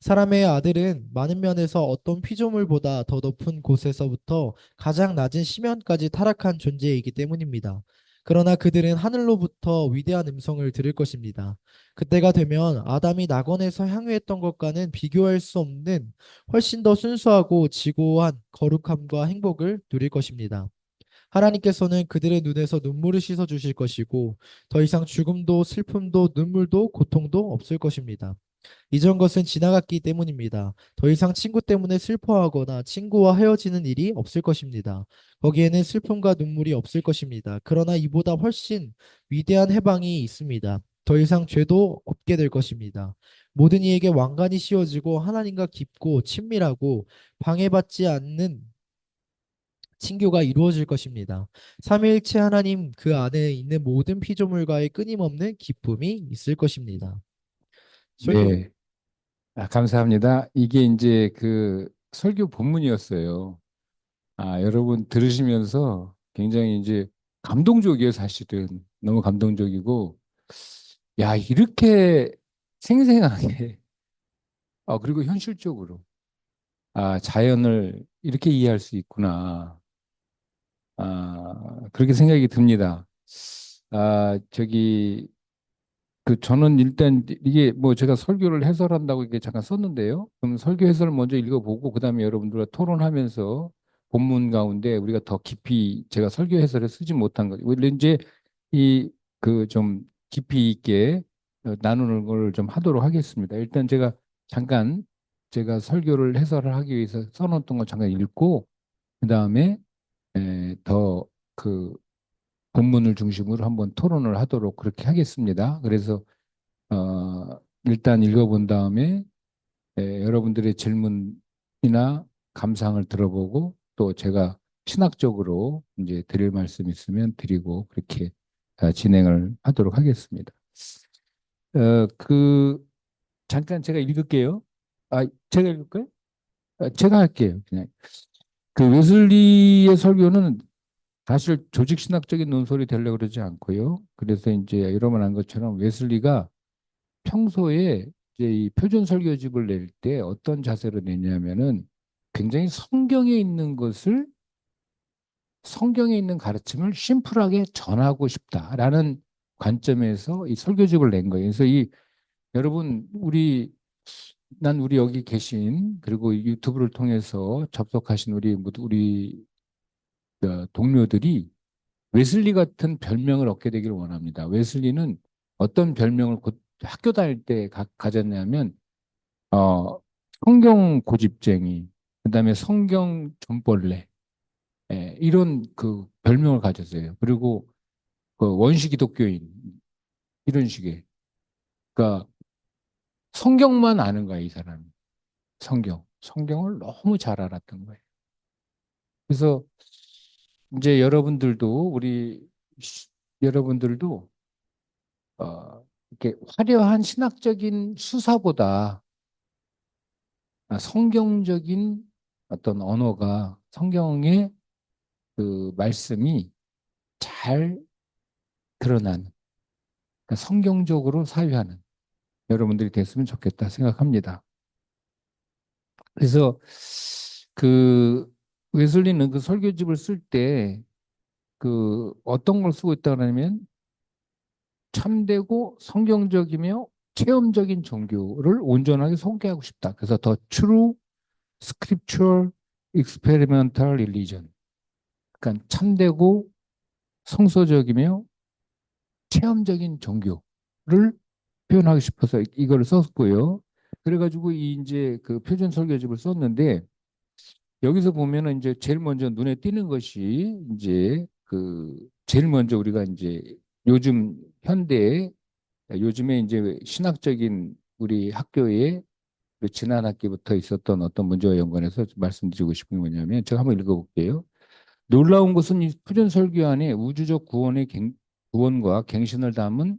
사람의 아들은 많은 면에서 어떤 피조물보다 더 높은 곳에서부터 가장 낮은 심연까지 타락한 존재이기 때문입니다. 그러나 그들은 하늘로부터 위대한 음성을 들을 것입니다. 그때가 되면 아담이 낙원에서 향유했던 것과는 비교할 수 없는 훨씬 더 순수하고 지고한 거룩함과 행복을 누릴 것입니다. 하나님께서는 그들의 눈에서 눈물을 씻어 주실 것이고 더 이상 죽음도 슬픔도 눈물도 고통도 없을 것입니다. 이전 것은 지나갔기 때문입니다. 더 이상 친구 때문에 슬퍼하거나 친구와 헤어지는 일이 없을 것입니다. 거기에는 슬픔과 눈물이 없을 것입니다. 그러나 이보다 훨씬 위대한 해방이 있습니다. 더 이상 죄도 없게 될 것입니다. 모든 이에게 왕관이 씌워지고 하나님과 깊고 친밀하고 방해받지 않는 친교가 이루어질 것입니다. 삼위일체 하나님 그 안에 있는 모든 피조물과의 끊임없는 기쁨이 있을 것입니다. 설교 네, 감사합니다. 이게 이제 그 설교 본문이었어요. 여러분 들으시면서 굉장히 이제 감동적이에요, 사실은. 너무 감동적이고, 야, 이렇게 생생하게, 그리고 현실적으로, 자연을 이렇게 이해할 수 있구나. 그렇게 생각이 듭니다. 저기, 저는 일단 이게 뭐 제가 설교를 해설한다고 이게 잠깐 썼는데요. 그럼 설교 해설을 먼저 읽어보고 그다음에 여러분들과 토론하면서 본문 가운데 우리가 더 깊이 제가 설교 해설을 쓰지 못한 거죠. 원래 이제 이 좀 깊이 있게 나누는 걸 좀 하도록 하겠습니다. 일단 제가 잠깐 제가 설교를 해설을 하기 위해서 써놓았던 거 잠깐 읽고 그다음에 더그 본문을 중심으로 한번 토론을 하도록 그렇게 하겠습니다. 그래서 일단 읽어본 다음에 여러분들의 질문이나 감상을 들어보고 또 제가 신학적으로 이제 드릴 말씀 있으면 드리고 그렇게 진행을 하도록 하겠습니다. 잠깐 제가 읽을게요. 제가 읽을까요? 제가 할게요. 그냥. 그 웨슬리의 설교는 사실 조직 신학적인 논설이 되려고 그러지 않고요. 그래서 이제 여러분 한 것처럼 웨슬리가 평소에 이제 이 표준 설교집을 낼 때 어떤 자세로 내냐면은 굉장히 성경에 있는 가르침을 심플하게 전하고 싶다라는 관점에서 이 설교집을 낸 거예요. 그래서 여러분 난 우리 여기 계신 그리고 유튜브를 통해서 접속하신 우리 모두 우리 동료들이 웨슬리 같은 별명을 얻게 되기를 원합니다. 웨슬리는 어떤 별명을 곧 학교 다닐 때 가졌냐면 어, 성경 고집쟁이, 그다음에 성경 존벌레, 이런 그 별명을 가졌어요. 그리고 그 원시 기독교인 이런 식의. 그러니까 성경만 아는 거야, 이 사람이. 성경을 너무 잘 알았던 거예요. 그래서 이제 여러분들도 이렇게 화려한 신학적인 수사보다 성경적인 어떤 언어가 성경의 그 말씀이 잘 드러나는, 그러니까 성경적으로 사유하는 여러분들이 됐으면 좋겠다 생각합니다. 그래서 그 웨슬리는 그 설교집을 쓸 때 그 어떤 걸 쓰고 있다 그러냐면 참되고 성경적이며 체험적인 종교를 온전하게 소개하고 싶다. 그래서 더 true scriptural experimental religion. 그러니까 참되고 성서적이며 체험적인 종교를 표현하고 싶어서 이걸 썼고요. 그래가지고 이 이제 그 표준 설교집을 썼는데 여기서 보면은 이제 제일 먼저 눈에 띄는 것이 이제 그 제일 먼저 우리가 이제 요즘 현대에 요즘에 이제 신학적인 우리 학교에 그 지난 학기부터 있었던 어떤 문제와 연관해서 말씀드리고 싶은 게 뭐냐면 제가 한번 읽어볼게요. 놀라운 것은 이 표준 설교 안에 우주적 구원과 갱신을 담은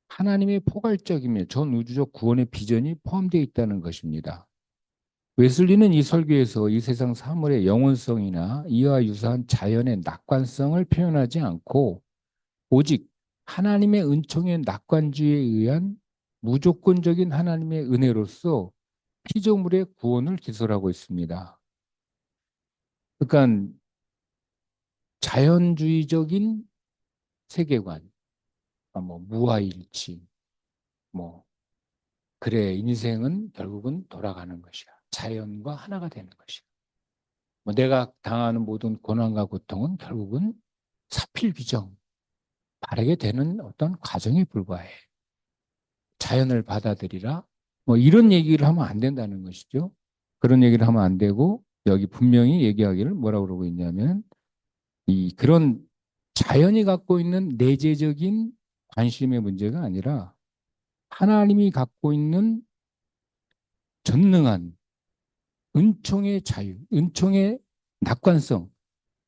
하나님의 포괄적이며 전 우주적 구원의 비전이 포함되어 있다는 것입니다. 웨슬리는 이 설교에서 이 세상 사물의 영원성이나 이와 유사한 자연의 낙관성을 표현하지 않고 오직 하나님의 은총의 낙관주의에 의한 무조건적인 하나님의 은혜로서 피조물의 구원을 기술하고 있습니다. 그러니까 자연주의적인 세계관, 뭐 무아일치, 뭐 그래 인생은 결국은 돌아가는 것이야. 자연과 하나가 되는 것이야. 뭐 내가 당하는 모든 고난과 고통은 결국은 사필귀정, 바르게 되는 어떤 과정에 불과해. 자연을 받아들이라. 뭐 이런 얘기를 하면 안 된다는 것이죠. 그런 얘기를 하면 안 되고 여기 분명히 얘기하기를 뭐라고 그러고 있냐면 이 그런 자연이 갖고 있는 내재적인 관심의 문제가 아니라 하나님이 갖고 있는 전능한 은총의 자유, 은총의 낙관성,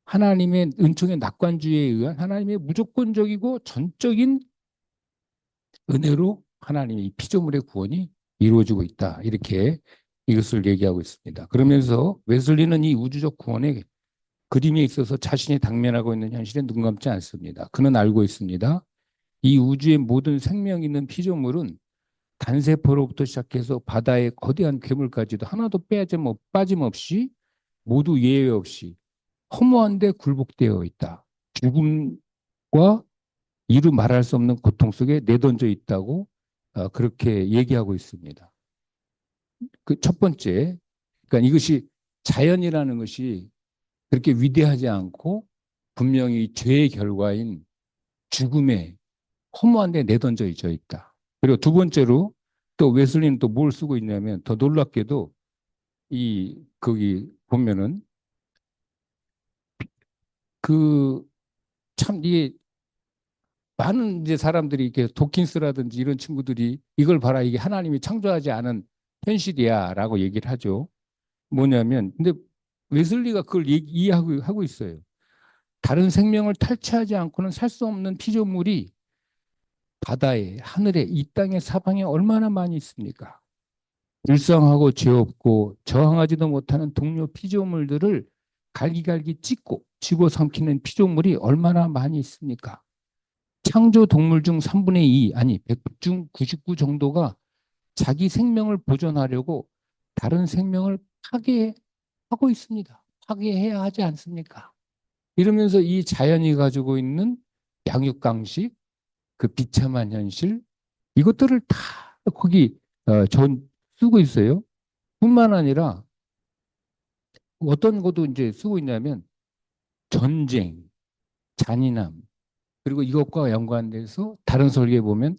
하나님의 은총의 낙관주의에 의한 하나님의 무조건적이고 전적인 은혜로 하나님의 이 피조물의 구원이 이루어지고 있다. 이렇게 이것을 얘기하고 있습니다. 그러면서 웨슬리는 이 우주적 구원의 그림에 있어서 자신이 당면하고 있는 현실에 눈 감지 않습니다. 그는 알고 있습니다. 이 우주의 모든 생명 있는 피조물은 단세포로부터 시작해서 바다의 거대한 괴물까지도 하나도 빠짐없이 모두 예외 없이 허무한데 굴복되어 있다. 죽음과 이루 말할 수 없는 고통 속에 내던져 있다고 그렇게 얘기하고 있습니다. 그 첫 번째, 그러니까 이것이 자연이라는 것이 그렇게 위대하지 않고 분명히 죄의 결과인 죽음에 허무한 데 내던져 있다. 그리고 두 번째로 또 웨슬리는 또 뭘 쓰고 있냐면 더 놀랍게도 이 거기 보면은 그 참 이게 많은 이제 사람들이 이렇게 도킨스라든지 이런 친구들이 이걸 봐라 이게 하나님이 창조하지 않은 현실이야라고 얘기를 하죠. 뭐냐면 근데 웨슬리가 그걸 이해하고 있어요. 다른 생명을 탈취하지 않고는 살 수 없는 피조물이 바다에, 하늘에, 이 땅의 사방에 얼마나 많이 있습니까? 불쌍하고 죄 없고 저항하지도 못하는 동료 피조물들을 갈기갈기 찢고 집어삼키는 피조물이 얼마나 많이 있습니까? 창조 동물 중 3분의 2, 아니 100 중 99 정도가 자기 생명을 보존하려고 다른 생명을 파괴하고 있습니다. 파괴해야 하지 않습니까? 이러면서 이 자연이 가지고 있는 양육강식, 그 비참한 현실, 이것들을 다 거기 전 쓰고 있어요. 뿐만 아니라 어떤 것도 이제 쓰고 있냐면 전쟁, 잔인함, 그리고 이것과 연관돼서 다른 설계에 보면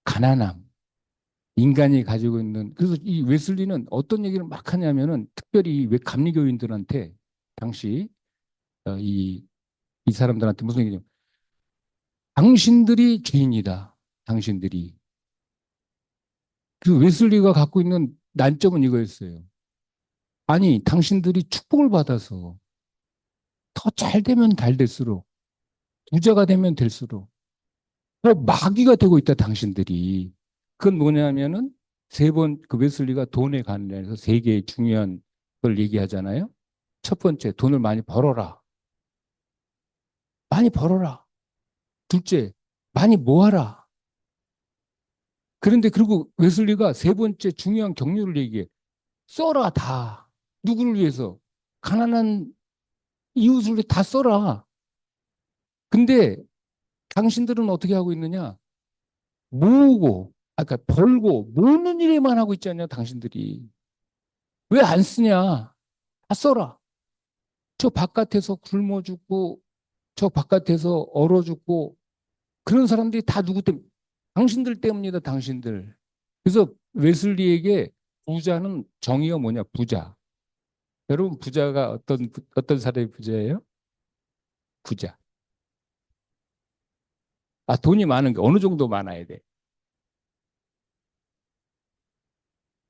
가난함, 인간이 가지고 있는 그래서 이 웨슬리는 어떤 얘기를 막 하냐면은 특별히 왜 감리교인들한테 당시 이 사람들한테 무슨 얘기냐면 당신들이 죄인이다. 당신들이. 그 웨슬리가 갖고 있는 난점은 이거였어요. 아니, 당신들이 축복을 받아서 더 잘 되면 잘 될수록, 부자가 되면 될수록, 더 마귀가 되고 있다, 당신들이. 그건 뭐냐면은, 세 번, 그 웨슬리가 돈에 관련해서 세 개의 중요한 걸 얘기하잖아요. 첫 번째, 돈을 많이 벌어라. 많이 벌어라. 둘째, 많이 모아라. 그런데 그리고 웨슬리가 세 번째 중요한 격려를 얘기해. 써라 다. 누구를 위해서? 가난한 이웃을 위해 다 써라. 근데 당신들은 어떻게 하고 있느냐? 모으고, 아까 벌고 모으는 일에만 하고 있지 않냐, 당신들이. 왜 안 쓰냐? 다 써라. 저 바깥에서 굶어 죽고, 저 바깥에서 얼어 죽고, 그런 사람들이 다 누구 때문에? 당신들 때문이다, 당신들. 그래서 웨슬리에게 부자는 정의가 뭐냐, 부자. 여러분, 부자가 어떤 사람이 부자예요? 부자. 아, 돈이 많은 게 어느 정도 많아야 돼.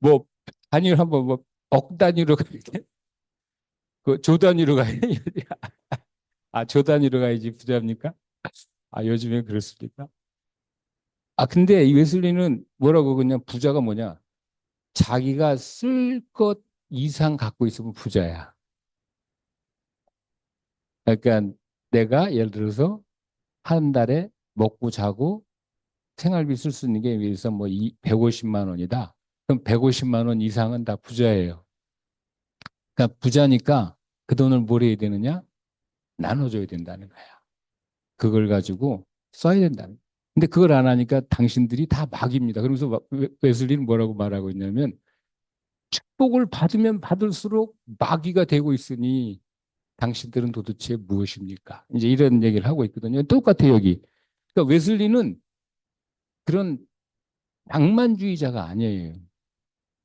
뭐, 단위를 한번 뭐, 억 단위로 가야 돼? 조 단위로 가야 돼? 아, 조 단위로 가야지 부자입니까? 아, 요즘에 그렇습니까? 아, 근데 이 웨슬리는 뭐라고 그냥 부자가 뭐냐? 자기가 쓸 것 이상 갖고 있으면 부자야. 그러니까 내가 예를 들어서 한 달에 먹고 자고 생활비 쓸 수 있는 게 위해서 뭐 150만 원이다. 그럼 150만 원 이상은 다 부자예요. 그러니까 부자니까 그 돈을 뭘 해야 되느냐? 나눠줘야 된다는 거야. 그걸 가지고 써야 된다는 거야. 근데 그걸 안 하니까 당신들이 다 막입니다. 그러면서 웨슬리는 뭐라고 말하고 있냐면 축복을 받으면 받을수록 마귀가 되고 있으니 당신들은 도대체 무엇입니까? 이제 이런 얘기를 하고 있거든요. 똑같아요, 여기. 그러니까 웨슬리는 그런 낭만주의자가 아니에요.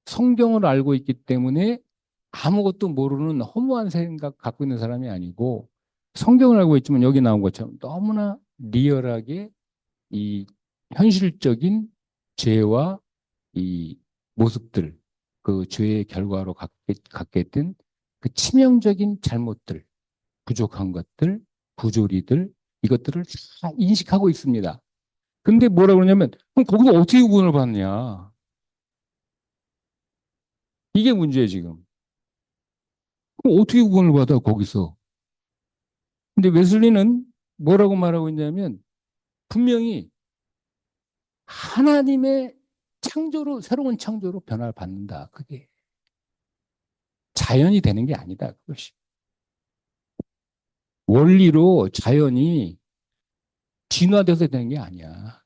성경을 알고 있기 때문에 아무것도 모르는 허무한 생각 갖고 있는 사람이 아니고 성경을 알고 있지만 여기 나온 것처럼 너무나 리얼하게 이 현실적인 죄와 이 모습들, 그 죄의 결과로 갖게 된 그 치명적인 잘못들, 부족한 것들, 부조리들, 이것들을 다 인식하고 있습니다. 근데 뭐라 그러냐면, 그럼 거기서 어떻게 구원을 받느냐? 이게 문제예요, 지금. 그럼 어떻게 구원을 받아, 거기서? 근데 웨슬리는 뭐라고 말하고 있냐면, 분명히 하나님의 창조로, 새로운 창조로 변화를 받는다. 그게 자연이 되는 게 아니다, 그것이. 원리로 자연이 진화돼서 되는 게 아니야.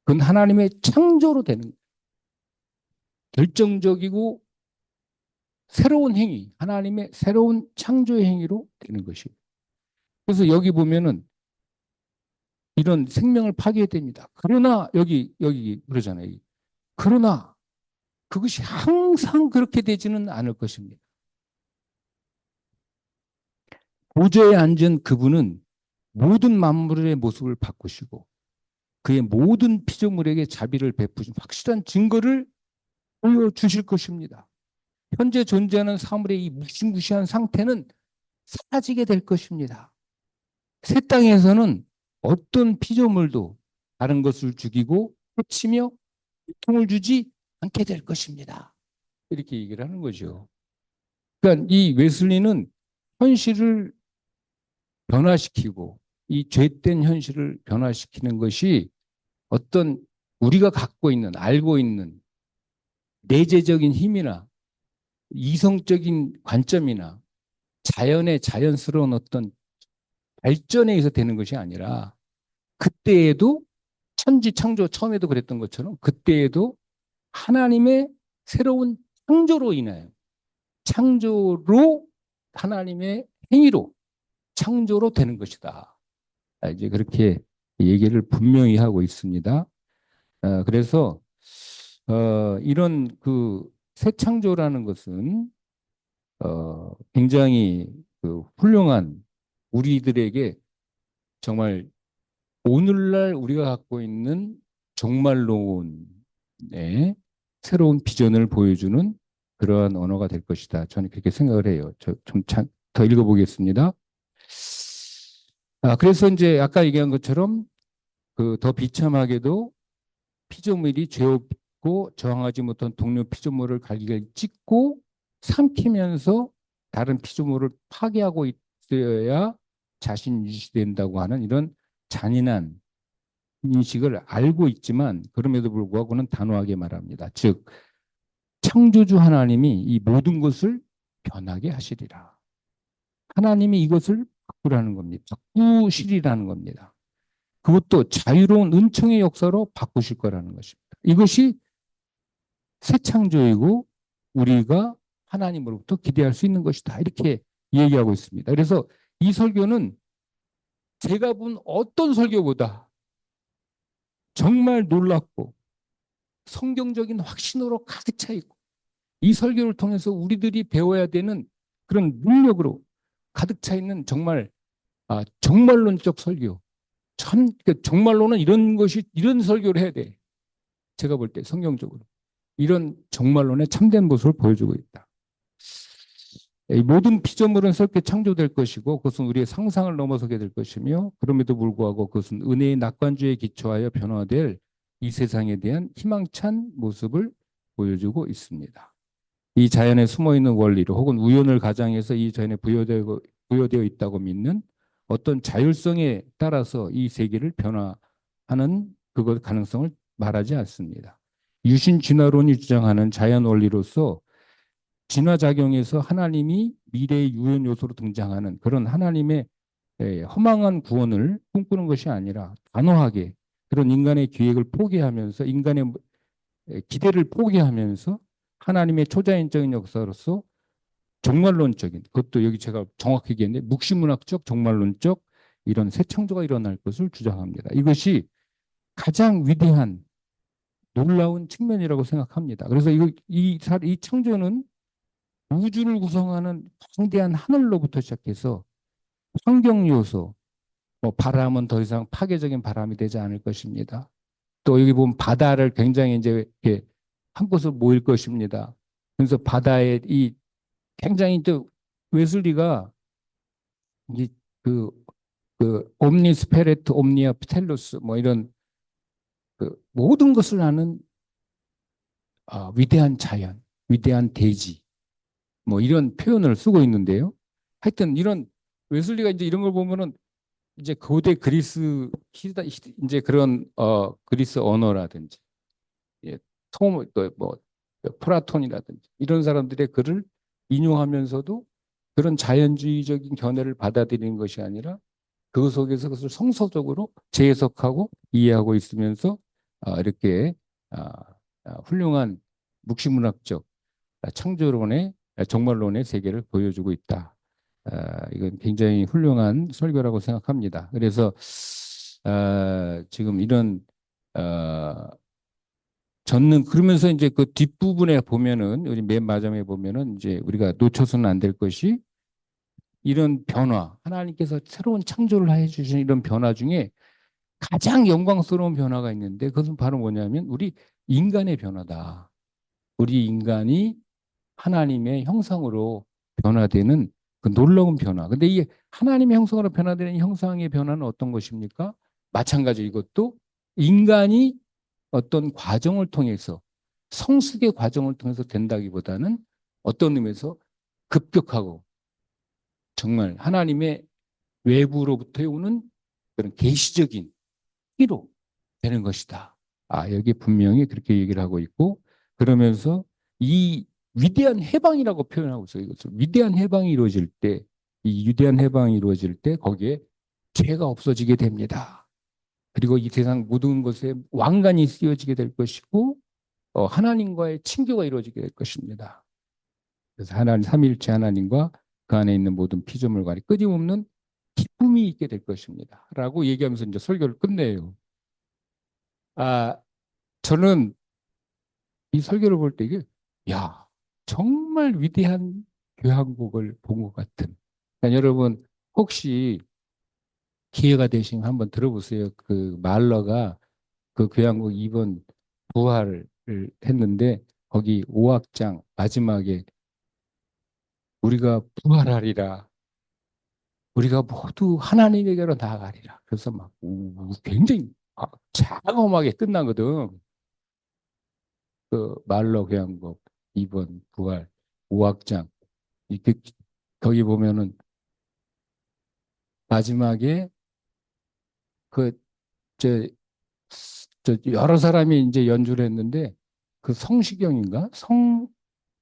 그건 하나님의 창조로 되는 결정적이고 새로운 행위, 하나님의 새로운 창조의 행위로 되는 것이에요. 그래서 여기 보면은 이런 생명을 파괴됩니다. 그러나 여기 그러잖아요. 그러나 그것이 항상 그렇게 되지는 않을 것입니다. 보좌에 앉은 그분은 모든 만물의 모습을 바꾸시고 그의 모든 피조물에게 자비를 베푸신 확실한 증거를 보여주실 것입니다. 현재 존재하는 사물의 이 무시무시한 상태는 사라지게 될 것입니다. 새 땅에서는 어떤 피조물도 다른 것을 죽이고 해치며 고통을 주지 않게 될 것입니다. 이렇게 얘기를 하는 거죠. 그러니까 이 웨슬리는 현실을 변화시키고 이 죄된 현실을 변화시키는 것이 어떤 우리가 갖고 있는 알고 있는 내재적인 힘이나 이성적인 관점이나 자연의 자연스러운 어떤 발전에 의해서 되는 것이 아니라 그때에도 천지 창조 처음에도 그랬던 것처럼 그때에도 하나님의 새로운 창조로 인하여 창조로 하나님의 행위로 창조로 되는 것이다. 이제 그렇게 얘기를 분명히 하고 있습니다. 그래서 이런 그 새 창조라는 것은 굉장히 그 훌륭한 우리들에게 정말 오늘날 우리가 갖고 있는 종말론의 새로운 비전을 보여주는 그러한 언어가 될 것이다. 저는 그렇게 생각을 해요. 좀 더 읽어보겠습니다. 그래서 이제 아까 얘기한 것처럼 그 더 비참하게도 피조물이 죄 없고 저항하지 못한 동료 피조물을 갈기를 찢고 삼키면서 다른 피조물을 파괴하고 있어야 자신 유지된다고 하는 이런 잔인한 인식을 알고 있지만 그럼에도 불구하고는 단호하게 말합니다. 즉 창조주 하나님이 이 모든 것을 변하게 하시리라. 하나님이 이것을 바꾸라는 겁니다. 바꾸시리라는 겁니다. 그것도 자유로운 은총의 역사로 바꾸실 거라는 것입니다. 이것이 새 창조이고 우리가 하나님으로부터 기대할 수 있는 것이다. 이렇게 얘기하고 있습니다. 그래서 이 설교는 제가 본 어떤 설교보다 정말 놀랍고 성경적인 확신으로 가득 차 있고 이 설교를 통해서 우리들이 배워야 되는 그런 능력으로 가득 차 있는 정말 정말론적 설교. 참 정말로는 이런 것이 이런 설교를 해야 돼. 제가 볼 때 성경적으로 이런 정말론의 참된 모습을 보여주고 있다. 이 모든 피조물은 새롭게 창조될 것이고 그것은 우리의 상상을 넘어서게 될 것이며 그럼에도 불구하고 그것은 은혜의 낙관주의에 기초하여 변화될 이 세상에 대한 희망찬 모습을 보여주고 있습니다. 이 자연에 숨어있는 원리를 혹은 우연을 가장해서 이 자연에 부여되어 있다고 믿는 어떤 자율성에 따라서 이 세계를 변화하는 그것 가능성을 말하지 않습니다. 유신 진화론이 주장하는 자연 원리로서 진화작용에서 하나님이 미래의 유연 요소로 등장하는 그런 하나님의 허망한 구원을 꿈꾸는 것이 아니라 단호하게 그런 인간의 기획을 포기하면서 인간의 기대를 포기하면서 하나님의 초자연적인 역사로서 종말론적인 그것도 여기 제가 정확히 얘기했는데 묵시문학적 종말론적 이런 새 창조가 일어날 것을 주장합니다. 이것이 가장 위대한 놀라운 측면이라고 생각합니다. 그래서 이 창조는 우주를 구성하는 방대한 하늘로부터 시작해서 환경 요소, 뭐 바람은 더 이상 파괴적인 바람이 되지 않을 것입니다. 또 여기 보면 바다를 굉장히 이제 이렇게 한 곳으로 모일 것입니다. 그래서 바다에 이 굉장히 또 웨슬리가 이제 그, 그 옴니스페레트 옴니아 피텔루스 뭐 이런 그 모든 것을 아는 위대한 자연, 위대한 대지 뭐 이런 표현을 쓰고 있는데요. 하여튼 이런 웨슬리가 이제 이런 걸 보면은 이제 고대 그리스 이제 그런 그리스 언어라든지 예, 뭐 플라톤이라든지 이런 사람들의 글을 인용하면서도 그런 자연주의적인 견해를 받아들이는 것이 아니라 그 속에서 그것을 성서적으로 재해석하고 이해하고 있으면서 이렇게 아, 훌륭한 묵시문학적 창조론의 종말론의 세계를 보여주고 있다. 이건 굉장히 훌륭한 설교라고 생각합니다. 그래서 지금 이런 젓는 그러면서 이제 그 뒷부분에 보면은 우리 맨 마지막에 보면은 이제 우리가 놓쳐서는 안 될 것이 이런 변화 하나님께서 새로운 창조를 해 주신 이런 변화 중에 가장 영광스러운 변화가 있는데 그것은 바로 뭐냐면 우리 인간의 변화다. 우리 인간이 하나님의 형상으로 변화되는 그 놀라운 변화. 근데 이 하나님의 형상으로 변화되는 형상의 변화는 어떤 것입니까? 마찬가지 이것도 인간이 어떤 과정을 통해서 성숙의 과정을 통해서 된다기보다는 어떤 의미에서 급격하고 정말 하나님의 외부로부터 오는 그런 계시적인 희로 되는 것이다. 여기 분명히 그렇게 얘기를 하고 있고 그러면서 이 위대한 해방이라고 표현하고 있어요. 이것을 위대한 해방이 이루어질 때, 이 위대한 해방이 이루어질 때 거기에 죄가 없어지게 됩니다. 그리고 이 세상 모든 것에 왕관이 씌워지게 될 것이고 하나님과의 친교가 이루어지게 될 것입니다. 그래서 하나님 삼위일체 하나님과 그 안에 있는 모든 피조물과의 끊임없는 기쁨이 있게 될 것입니다. 라고 얘기하면서 이제 설교를 끝내요. 저는 이 설교를 볼 때 이게 야 정말 위대한 교향곡을 본 것 같은. 그러니까 여러분 혹시 기회가 되시면 한번 들어보세요. 그 말러가 그 교향곡 2번 부활을 했는데 거기 5악장 마지막에 우리가 부활하리라. 우리가 모두 하나님에게로 나아가리라. 그래서 막 굉장히 장엄하게 끝나거든. 그 말러 교향곡 2번 부활 5악장 이렇게 거기 보면은 마지막에 그, 저, 여러 사람이 이제 연주를 했는데, 그 성시경인가?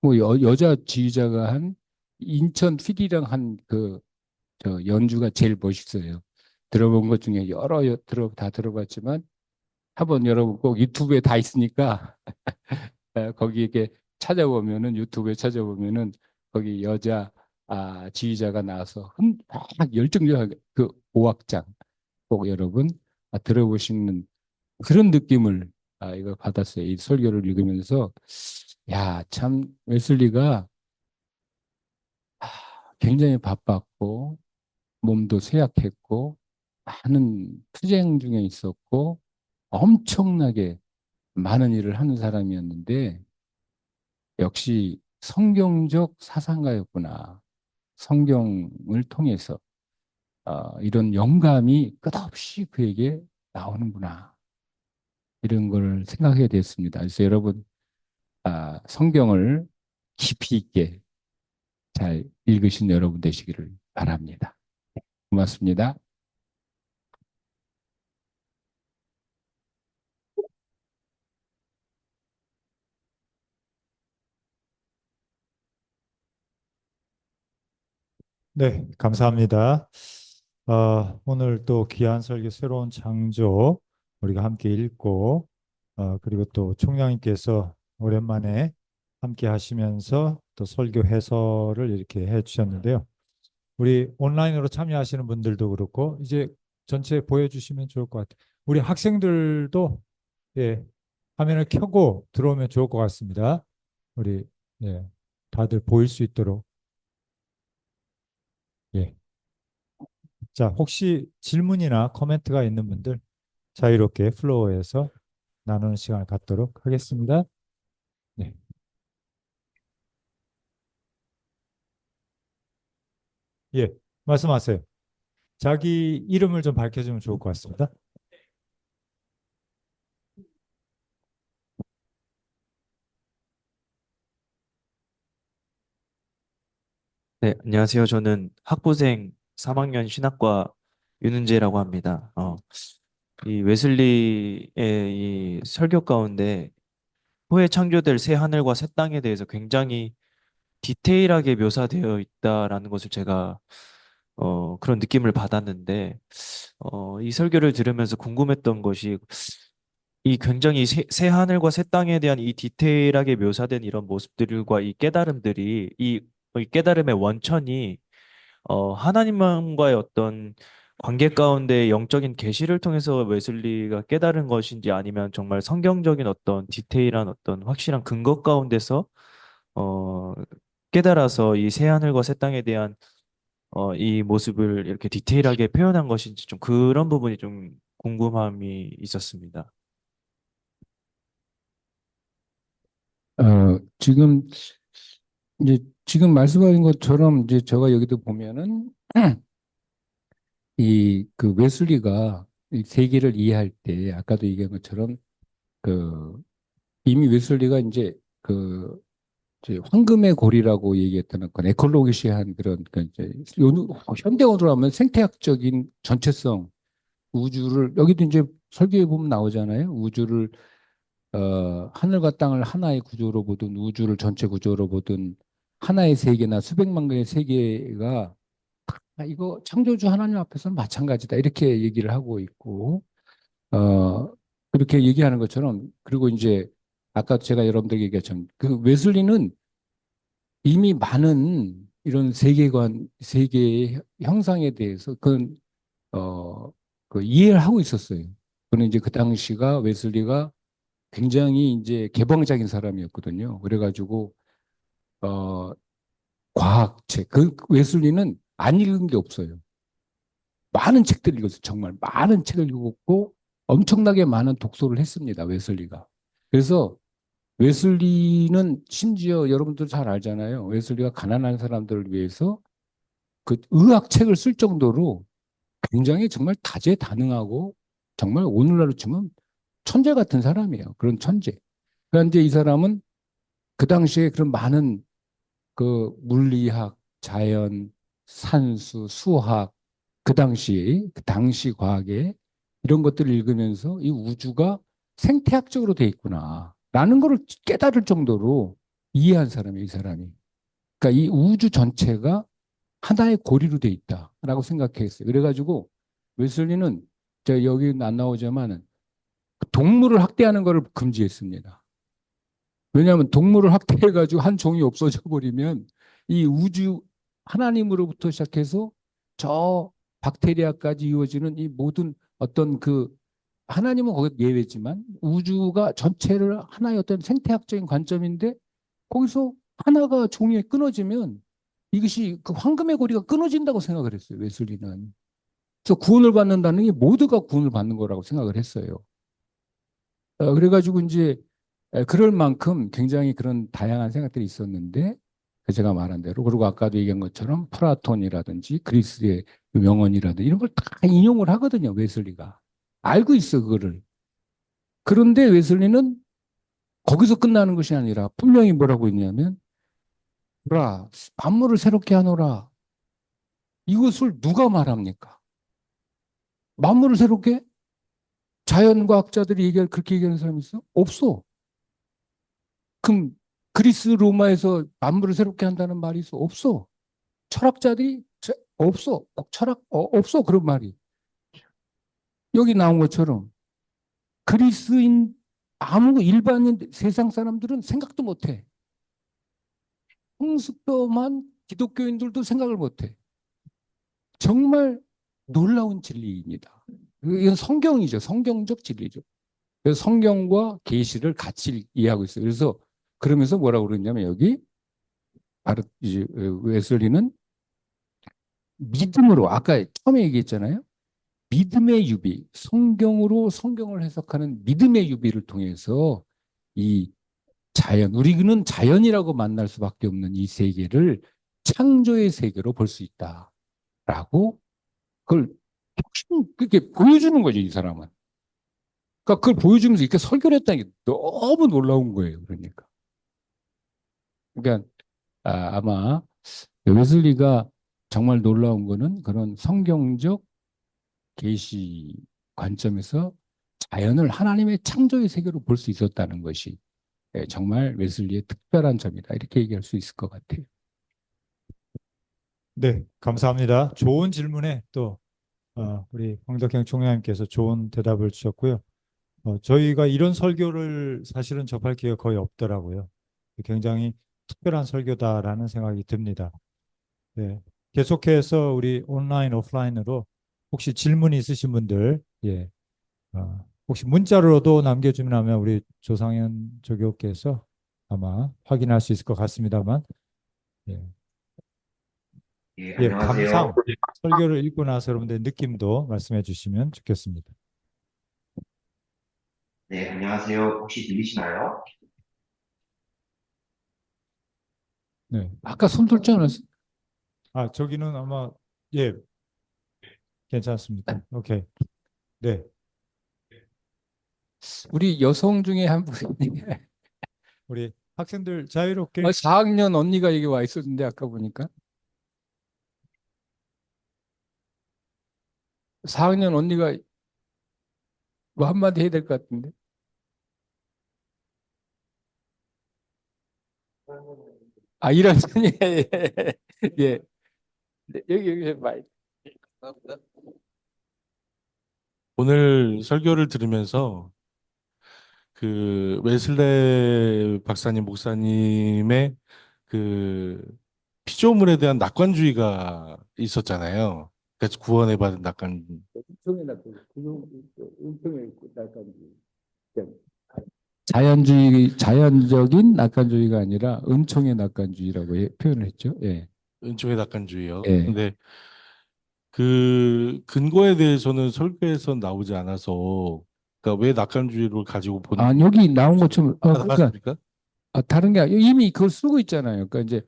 뭐, 여자 지휘자가 한, 인천 PD랑 한 연주가 제일 멋있어요. 들어본 것 중에 다 들어봤지만, 한번 여러분 꼭 유튜브에 다 있으니까, 거기 이렇게 유튜브에 찾아보면은, 거기 여자, 지휘자가 나와서, 막 열정적하게, 그 오악장, 꼭 여러분, 들어보시는 그런 느낌을, 이거 받았어요. 이 설교를 읽으면서, 야, 참, 웨슬리가, 굉장히 바빴고, 몸도 쇠약했고, 많은 투쟁 중에 있었고, 엄청나게 많은 일을 하는 사람이었는데, 역시 성경적 사상가였구나. 성경을 통해서 이런 영감이 끝없이 그에게 나오는구나. 이런 걸 생각하게 됐습니다. 그래서 여러분, 성경을 깊이 있게 잘 읽으신 여러분 되시기를 바랍니다. 고맙습니다. 네, 감사합니다. 오늘 또 귀한 설교 새로운 창조 우리가 함께 읽고 그리고 또 총장님께서 오랜만에 함께 하시면서 또 설교 해설을 이렇게 해 주셨는데요. 우리 온라인으로 참여하시는 분들도 그렇고 이제 전체 보여주시면 좋을 것 같아요. 우리 학생들도 예, 화면을 켜고 들어오면 좋을 것 같습니다. 우리 예, 다들 보일 수 있도록 예. 자, 혹시 질문이나 코멘트가 있는 분들 자유롭게 플로어에서 나누는 시간을 갖도록 하겠습니다. 네. 예, 말씀하세요. 자기 이름을 좀 밝혀주면 좋을 것 같습니다. 네, 안녕하세요. 저는 학부생 3학년 신학과 윤은재라고 합니다. 이 웨슬리의 이 설교 가운데 후에 창조될 새 하늘과 새 땅에 대해서 굉장히 디테일하게 묘사되어 있다라는 것을 제가 그런 느낌을 받았는데 이 설교를 들으면서 궁금했던 것이 이 굉장히 새 하늘과 새 땅에 대한 이 디테일하게 묘사된 이런 모습들과 이 깨달음들이 이 깨달음의 원천이 하나님과의 어떤 관계 가운데 영적인 계시를 통해서 웨슬리가 깨달은 것인지 아니면 정말 성경적인 어떤 디테일한 어떤 확실한 근거 가운데서 어, 깨달아서 이 새 하늘과 새 땅에 대한 이 모습을 이렇게 디테일하게 표현한 것인지 좀 그런 부분이 좀 궁금함이 있었습니다. 지금 이제 지금 말씀하신 것처럼 이제 제가 여기도 보면은 이 그 웨슬리가 이 세계를 이해할 때 아까도 얘기한 것처럼 그 이미 웨슬리가 그 이제 황금의 고리라고 얘기했던 건 에콜로기시한 그런 이제 현대어로 하면 생태학적인 전체성 우주를 여기도 이제 설교에 보면 나오잖아요. 우주를 하늘과 땅을 하나의 구조로 보든 우주를 전체 구조로 보든 하나의 세계나 수백만 개의 세계가 이거 창조주 하나님 앞에서는 마찬가지다 이렇게 얘기를 하고 있고 어, 그렇게 얘기하는 것처럼 그리고 이제 아까 제가 여러분들에게 얘기했지만 그 웨슬리는 이미 많은 이런 세계관, 세계의 형상에 대해서 어, 그 이해를 하고 있었어요. 그는 이제 그 당시가 웨슬리가 굉장히 이제 개방적인 사람이었거든요. 그래가지고 어, 과학책, 그 웨슬리는 안 읽은 게 없어요. 많은 책들을 읽었어요. 정말 많은 책을 읽었고 엄청나게 많은 독서를 했습니다. 웨슬리가. 그래서 웨슬리는 심지어 여러분들 잘 알잖아요. 웨슬리가 가난한 사람들을 위해서 그 의학책을 쓸 정도로 굉장히 정말 다재다능하고 정말 오늘날로 치면 천재 같은 사람이에요. 그런 천재. 그런데 이 사람은 그 당시에 그런 많은 그 물리학, 자연, 산수, 수학 그 당시 과학에 이런 것들을 읽으면서 이 우주가 생태학적으로 돼 있구나라는 걸 깨달을 정도로 이해한 사람이 이 사람이. 그러니까 이 우주 전체가 하나의 고리로 돼 있다라고 생각했어요. 그래가지고 웨슬리는 저 여기 안 나오지만은 동물을 학대하는 것을 금지했습니다. 왜냐하면 동물을 학대해가지고 한 종이 없어져 버리면 이 우주 하나님으로부터 시작해서 저 박테리아까지 이루어지는 이 모든 어떤 그 하나님은 거기 예외지만 우주가 전체를 하나의 어떤 생태학적인 관점인데 거기서 하나가 종이 끊어지면 이것이 그 황금의 고리가 끊어진다고 생각을 했어요. 웨슬리는. 그래서 구원을 받는다는 게 모두가 구원을 받는 거라고 생각을 했어요. 그래가지고 이제 그럴 만큼 굉장히 그런 다양한 생각들이 있었는데 제가 말한 대로 그리고 아까도 얘기한 것처럼 플라톤이라든지 그리스의 그 명언이라든지 이런 걸 다 인용을 하거든요. 웨슬리가. 알고 있어 그거를. 그런데 웨슬리는 거기서 끝나는 것이 아니라 분명히 뭐라고 했냐면 보라 만물을 새롭게 하노라. 이것을 누가 말합니까? 만물을 새롭게? 자연과학자들이 그렇게 얘기하는 사람이 있어? 없어. 그럼 그리스 로마에서 만물을 새롭게 한다는 말이 있어? 없어. 철학자들이 없어. 철학 없어 그런 말이. 여기 나온 것처럼 그리스인 아무 일반인 세상 사람들은 생각도 못해. 풍습도만 기독교인들도 생각을 못해. 정말 놀라운 진리입니다. 이건 성경이죠. 성경적 진리죠. 그래서 성경과 계시를 같이 이해하고 있어요. 그래서 그러면서 뭐라고 그러냐면 여기 바로 이제 웨슬리는 믿음으로 아까 처음에 얘기했잖아요. 믿음의 유비, 성경으로 성경을 해석하는 믿음의 유비를 통해서 이 자연, 우리는 자연이라고 만날 수밖에 없는 이 세계를 창조의 세계로 볼 수 있다라고 그걸 그렇게 보여주는 거죠, 이 사람은. 그러니까 그걸 보여주면서 이렇게 설교를 했다는 게 너무 놀라운 거예요, 그러니까. 그러니까 아마 웨슬리가 정말 놀라운 거는 그런 성경적 계시 관점에서 자연을 하나님의 창조의 세계로 볼 수 있었다는 것이 정말 웨슬리의 특별한 점이다. 이렇게 얘기할 수 있을 것 같아요. 네, 감사합니다. 좋은 질문에 또 우리 황덕형 총장님께서 좋은 대답을 주셨고요. 저희가 이런 설교를 사실은 접할 기회가 거의 없더라고요. 굉장히 특별한 설교다라는 생각이 듭니다. 네, 계속해서 우리 온라인, 오프라인으로 혹시 질문이 있으신 분들, 예, 혹시 문자로도 남겨주면 하면 우리 조상현 조교께서 아마 확인할 수 있을 것 같습니다만, 예, 예, 예, 안녕하세요. 감상 설교를 읽고 나서 여러분들 느낌도 말씀해 주시면 좋겠습니다. 네, 안녕하세요. 혹시 들리시나요? 네, 아까 손 들지 않았어? 저기는 아마 예, 괜찮습니다. 오케이, 네, 우리 여성 중에 한 분이 우리 학생들 자유롭게 4학년 언니가 여기 와 있었는데 아까 보니까 4학년 언니가 뭐 한마디 해야 될 것 같은데. 이런 분이 예. 예. 네, 여기 말. 오늘 설교를 들으면서 그 웨슬레 박사님 목사님의 그 피조물에 대한 낙관주의가 있었잖아요. 그래서 구원에 받은 낙관. 자연적인 낙관주의가 아니라 은총의 낙관주의라고 표현을 했죠. 예. 은총의 낙관주의요. 예. 근데 그 근거에 대해서는 설교에서 나오지 않아서 그러니까 왜 낙관주의를 가지고 본 여기 나온 것처럼 그러니까 나갔습니까? 다른 게 아니라 이미 그걸 쓰고 있잖아요. 그러니까 이제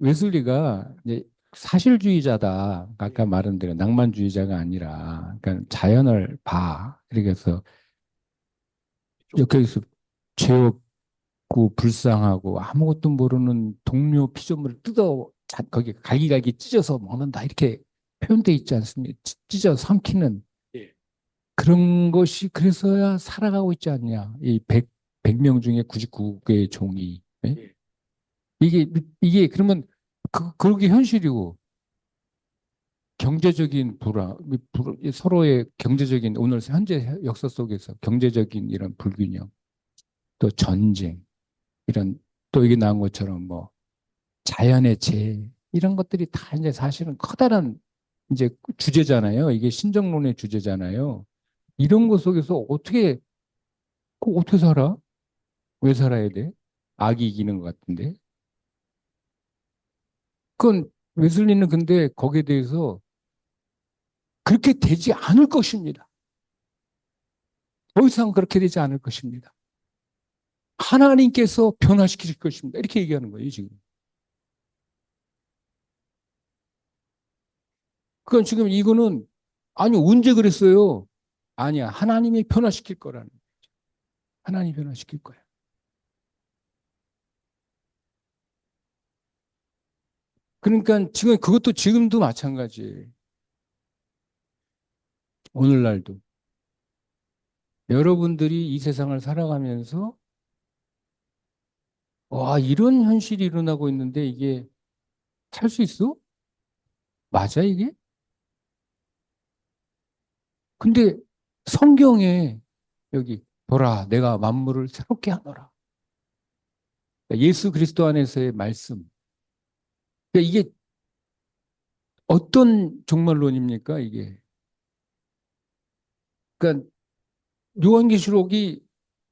웨슬리가 이제 사실주의자다. 아까 말한 대로 낭만주의자가 아니라 그러니까 자연을 봐. 이렇게 해서 여기서 죄 없고 불쌍하고 아무것도 모르는 동료 피조물을 뜯어 거기 갈기갈기 찢어서 먹는다. 이렇게 표현돼 있지 않습니까? 찢어 삼키는. 그런 것이 그래서야 살아가고 있지 않냐. 이 100명 중에 99개의 종이. 예? 이게 그러면 그게 현실이고 경제적인 서로의 경제적인 오늘 현재 역사 속에서 경제적인 이런 불균형, 또 전쟁, 이런 또 이게 나온 것처럼 뭐 자연의 재해 이런 것들이 다 이제 사실은 커다란 이제 주제잖아요. 이게 신정론의 주제잖아요. 이런 것 속에서 어떻게 살아? 왜 살아야 돼? 악이 이기는 것 같은데. 그건 웨슬리는 근데 거기에 대해서 그렇게 되지 않을 것입니다. 더 이상 그렇게 되지 않을 것입니다. 하나님께서 변화시킬 것입니다. 이렇게 얘기하는 거예요, 지금. 그건 지금 이거는 아니 언제 그랬어요? 아니야. 하나님이 변화시킬 거라는 거예요. 하나님이 변화시킬 거야. 그러니까 지금 그것도 지금도 마찬가지예요. 오늘날도 여러분들이 이 세상을 살아가면서 와, 이런 현실이 일어나고 있는데 이게 살 수 있어? 맞아, 이게? 근데 성경에 여기 보라, 내가 만물을 새롭게 하노라. 그러니까 예수 그리스도 안에서의 말씀. 그러니까 이게 어떤 종말론입니까, 이게? 그러니까 요한계시록이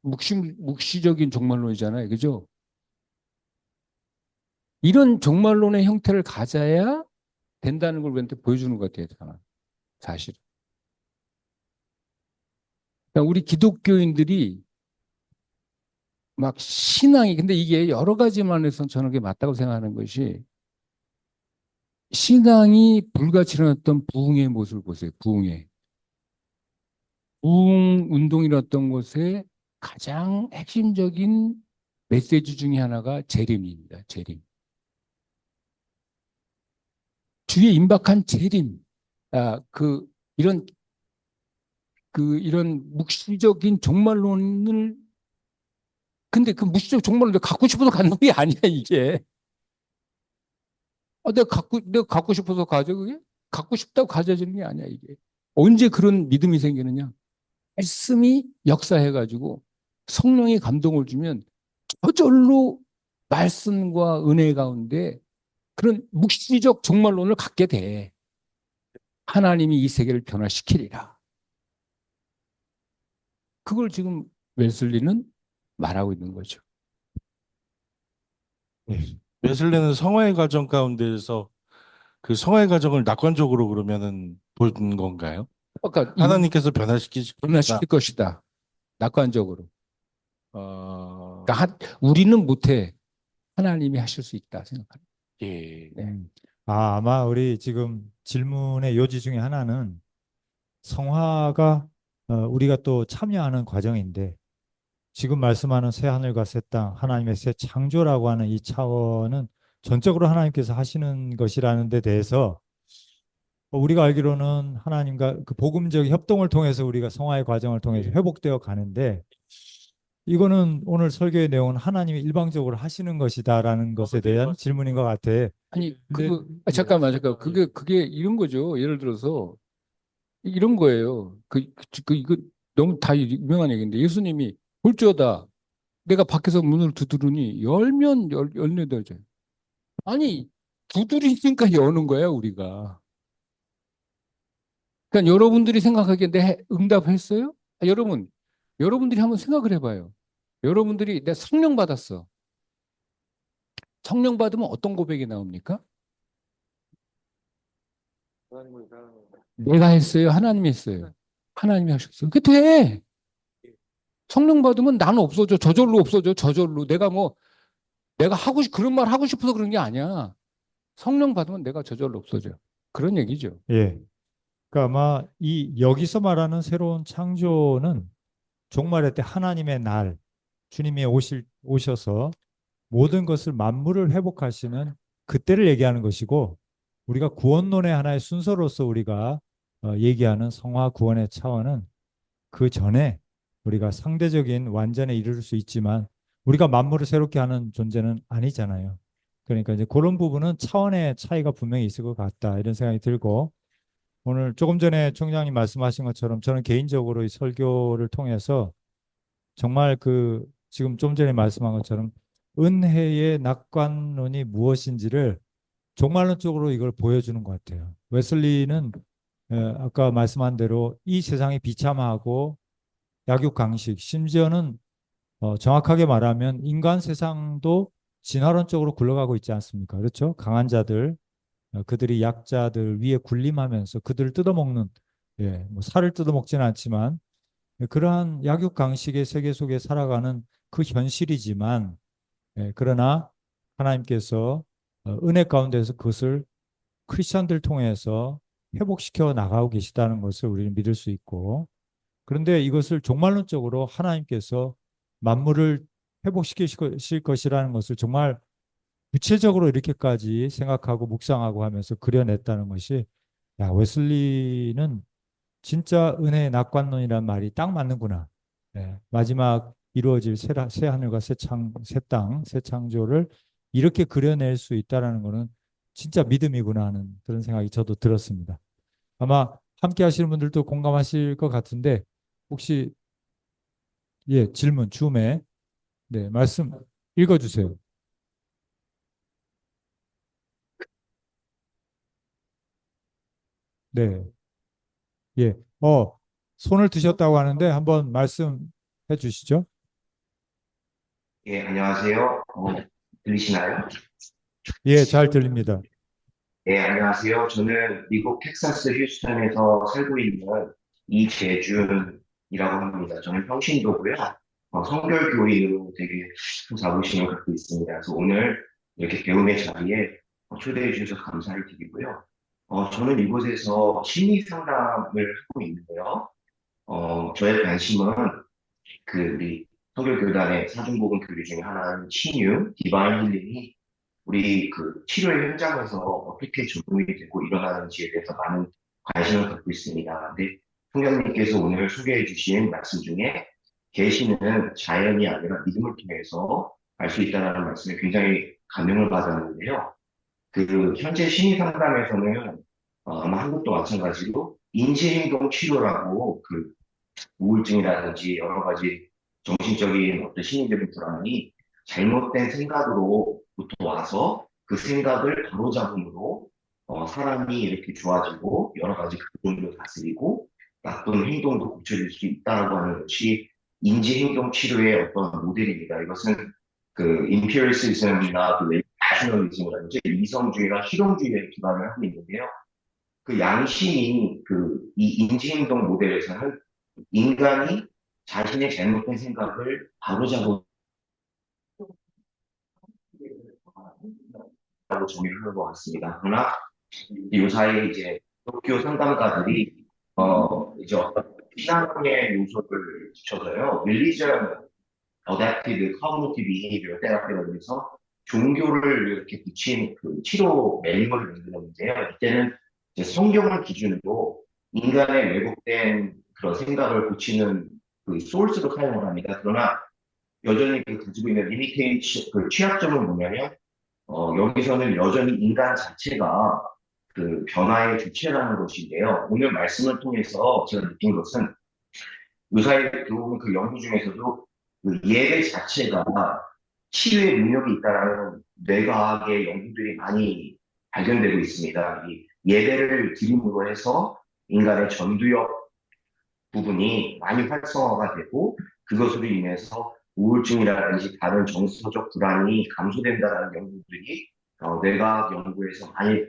묵시적인 종말론이잖아요. 그죠? 이런 종말론의 형태를 가져야 된다는 걸 우리한테 보여주는 것 같아요. 사실. 그러니까 우리 기독교인들이 막 신앙이, 근데 이게 여러 가지 면에서 저는 그게 맞다고 생각하는 것이 신앙이 불같이 일어났던 부흥의 모습을 보세요. 부흥의. 부흥 운동이었던 것의 가장 핵심적인 메시지 중에 하나가 재림입니다. 재림. 주의 임박한 재림. 이런 이런 묵시적인 종말론을 근데 그 묵시적 종말론을 갖고 싶어서 갖는 게 아니야 이게. 내가 갖고 싶어서 가져 그게? 갖고 싶다고 가져지는 게 아니야 이게. 언제 그런 믿음이 생기느냐? 말씀이 역사해가지고 성령이 감동을 주면 저절로 말씀과 은혜 가운데 그런 묵시적 종말론을 갖게 돼. 하나님이 이 세계를 변화시키리라. 그걸 지금 웨슬리는 말하고 있는 거죠. 웨슬리는 성화의 과정 가운데에서 그 성화의 과정을 낙관적으로 그러면은 본 건가요? 그러니까 하나님께서 변화시키실 변화시킬 것이다. 낙관적으로. 어, 그러니까 우리는 못해. 하나님이 하실 수 있다 생각합니다. 예. 네. 아마 우리 지금 질문의 요지 중에 하나는 성화가 우리가 또 참여하는 과정인데 지금 말씀하는 새 하늘과 새 땅, 하나님의 새 창조라고 하는 이 차원은 전적으로 하나님께서 하시는 것이라는 데 대해서 우리가 알기로는 하나님과 그 복음적 협동을 통해서 우리가 성화의 과정을 통해서 회복되어 가는데 이거는 오늘 설교의 내용은 하나님이 일방적으로 하시는 것이다라는 것에 대한 질문인 것 같아. 아니 근데 잠깐만 그게 이런 거죠. 예를 들어서 이런 거예요. 이거 너무 다 유명한 얘기인데 예수님이 볼지어다 내가 밖에서 문을 두드리니 열면 열려져요. 아니 두드리니까 여는 거야 우리가. 그러니까 여러분들이 생각하기에 내 응답했어요? 여러분들이 한번 생각을 해봐요. 여러분들이 내 성령 받았어. 성령 받으면 어떤 고백이 나옵니까? 내가 했어요? 하나님이 했어요? 하나님이 하셨어요. 그게 돼. 성령 받으면 나는 없어져. 저절로 없어져. 저절로. 내가 그런 말 하고 싶어서 그런 게 아니야. 성령 받으면 내가 저절로 없어져. 그런 얘기죠. 예. 그러니까 아마 여기서 말하는 새로운 창조는 종말의 때 하나님의 날, 주님이 오셔서 모든 것을 만물을 회복하시는 그때를 얘기하는 것이고 우리가 구원론의 하나의 순서로서 우리가 얘기하는 성화 구원의 차원은 그 전에 우리가 상대적인 완전에 이르를 수 있지만 우리가 만물을 새롭게 하는 존재는 아니잖아요. 그러니까 이제 그런 부분은 차원의 차이가 분명히 있을 것 같다 이런 생각이 들고 오늘 조금 전에 총장님 말씀하신 것처럼 저는 개인적으로 이 설교를 통해서 정말 그 지금 좀 전에 말씀한 것처럼 은혜의 낙관론이 무엇인지를 종말론적으로 이걸 보여주는 것 같아요. 웨슬리는 아까 말씀한 대로 이 세상이 비참하고 약육강식 심지어는 정확하게 말하면 인간 세상도 진화론적으로 굴러가고 있지 않습니까? 그렇죠? 강한 자들 그들이 약자들 위에 군림하면서 그들을 뜯어먹는 뭐 살을 뜯어먹지는 않지만 그러한 약육강식의 세계 속에 살아가는 그 현실이지만 그러나 하나님께서 은혜 가운데서 그것을 크리스천들 통해서 회복시켜 나가고 계시다는 것을 우리는 믿을 수 있고 그런데 이것을 종말론적으로 하나님께서 만물을 회복시키실 것이라는 것을 정말 구체적으로 이렇게까지 생각하고 묵상하고 하면서 그려냈다는 것이 야, 웨슬리는 진짜 은혜의 낙관론이라는 말이 딱 맞는구나. 마지막 이루어질 새 하늘과 새 땅, 새 창조를 이렇게 그려낼 수 있다라는 것은 진짜 믿음이구나 하는 그런 생각이 저도 들었습니다. 아마 함께 하시는 분들도 공감하실 것 같은데 혹시 질문 줌에 말씀 읽어주세요. 네, 예, 손을 드셨다고 하는데 한번 말씀해 주시죠. 예, 안녕하세요. 들리시나요? 예, 잘 들립니다. 예, 안녕하세요. 저는 미국 텍사스 휴스턴에서 살고 있는 이재준이라고 합니다. 저는 평신도고요. 성결교인으로 되게 큰 자부심을 갖고 있습니다. 그래서 오늘 이렇게 배움의 자리에 초대해 주셔서 감사를 드리고요. 저는 이곳에서 심리 상담을 하고 있는데요. 저의 관심은 우리 성결교단의 사중복음 교리 중에 하나인 신유, 디바인 힐링이 우리 치료의 현장에서 어떻게 적용이 되고 일어나는지에 대해서 많은 관심을 갖고 있습니다. 근데 총장님께서 오늘 소개해 주신 말씀 중에 계시는 자연이 아니라 믿음을 통해서 알 수 있다는 말씀에 굉장히 감명을 받았는데요. 현재 심리 상담에서는 아마 한국도 마찬가지로 인지행동 치료라고 우울증이라든지 여러 가지 정신적인 어떤 심리적인 불안이 잘못된 생각으로부터 와서 그 생각을 바로잡음으로 사람이 이렇게 좋아지고 여러 가지 감정도 다스리고 나쁜 행동도 고쳐질 수 있다고 하는 것이 인지행동 치료의 어떤 모델입니다. 이것은 임피리시즘이나 레이셔널리즘이라든지 이성주의나 실용주의에 기반을 하고 있는데요. 양심이 이 인지행동 모델에서는 인간이 자신의 잘못된 생각을 바로잡으라고 정의를 하는 것 같습니다. 그러나 요사이 이제 기독교 상담가들이 이제 어떤 신앙의 요소를 붙여서요, Religion Adapted Cognitive Behavior Therapy라고 해서 종교를 이렇게 붙인 치료 매뉴얼을 만드는데요. 이때는 이제 성경을 기준으로 인간의 왜곡된 그런 생각을 고치는 소스로 사용을 합니다. 그러나 여전히 가지고 있는 리미테이션, 취약점은 뭐냐면, 여기서는 여전히 인간 자체가 변화의 주체라는 것인데요. 오늘 말씀을 통해서 제가 느낀 것은 의사의 들어오는 연구 중에서도 예배 자체가 치유의 능력이 있다는 뇌과학의 연구들이 많이 발견되고 있습니다. 이 예배를 기름으로 해서 인간의 전두엽 부분이 많이 활성화가 되고 그것으로 인해서 우울증이라든지 다른 정서적 불안이 감소된다는 연구들이 뇌과학 연구에서 많이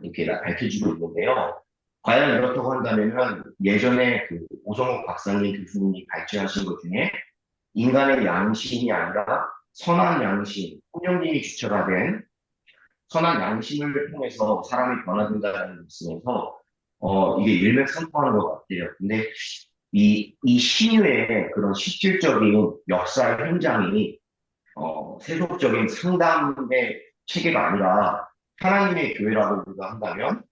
이렇게 밝혀지고 있는데요. 과연 이렇다고 한다면 예전에 오성욱 박사님 교수님이 발제하신 것 중에 인간의 양심이 아니라 선한 양심, 혼연님이 주체가 된 선한 양심을 통해서 사람이 변화된다는 말씀에서 이게 일맥상통하는 것 같아요. 근데 이 신유의 그런 실질적인 역사의 현장이 세속적인 상담의 체계가 아니라 하나님의 교회라고 우리가 한다면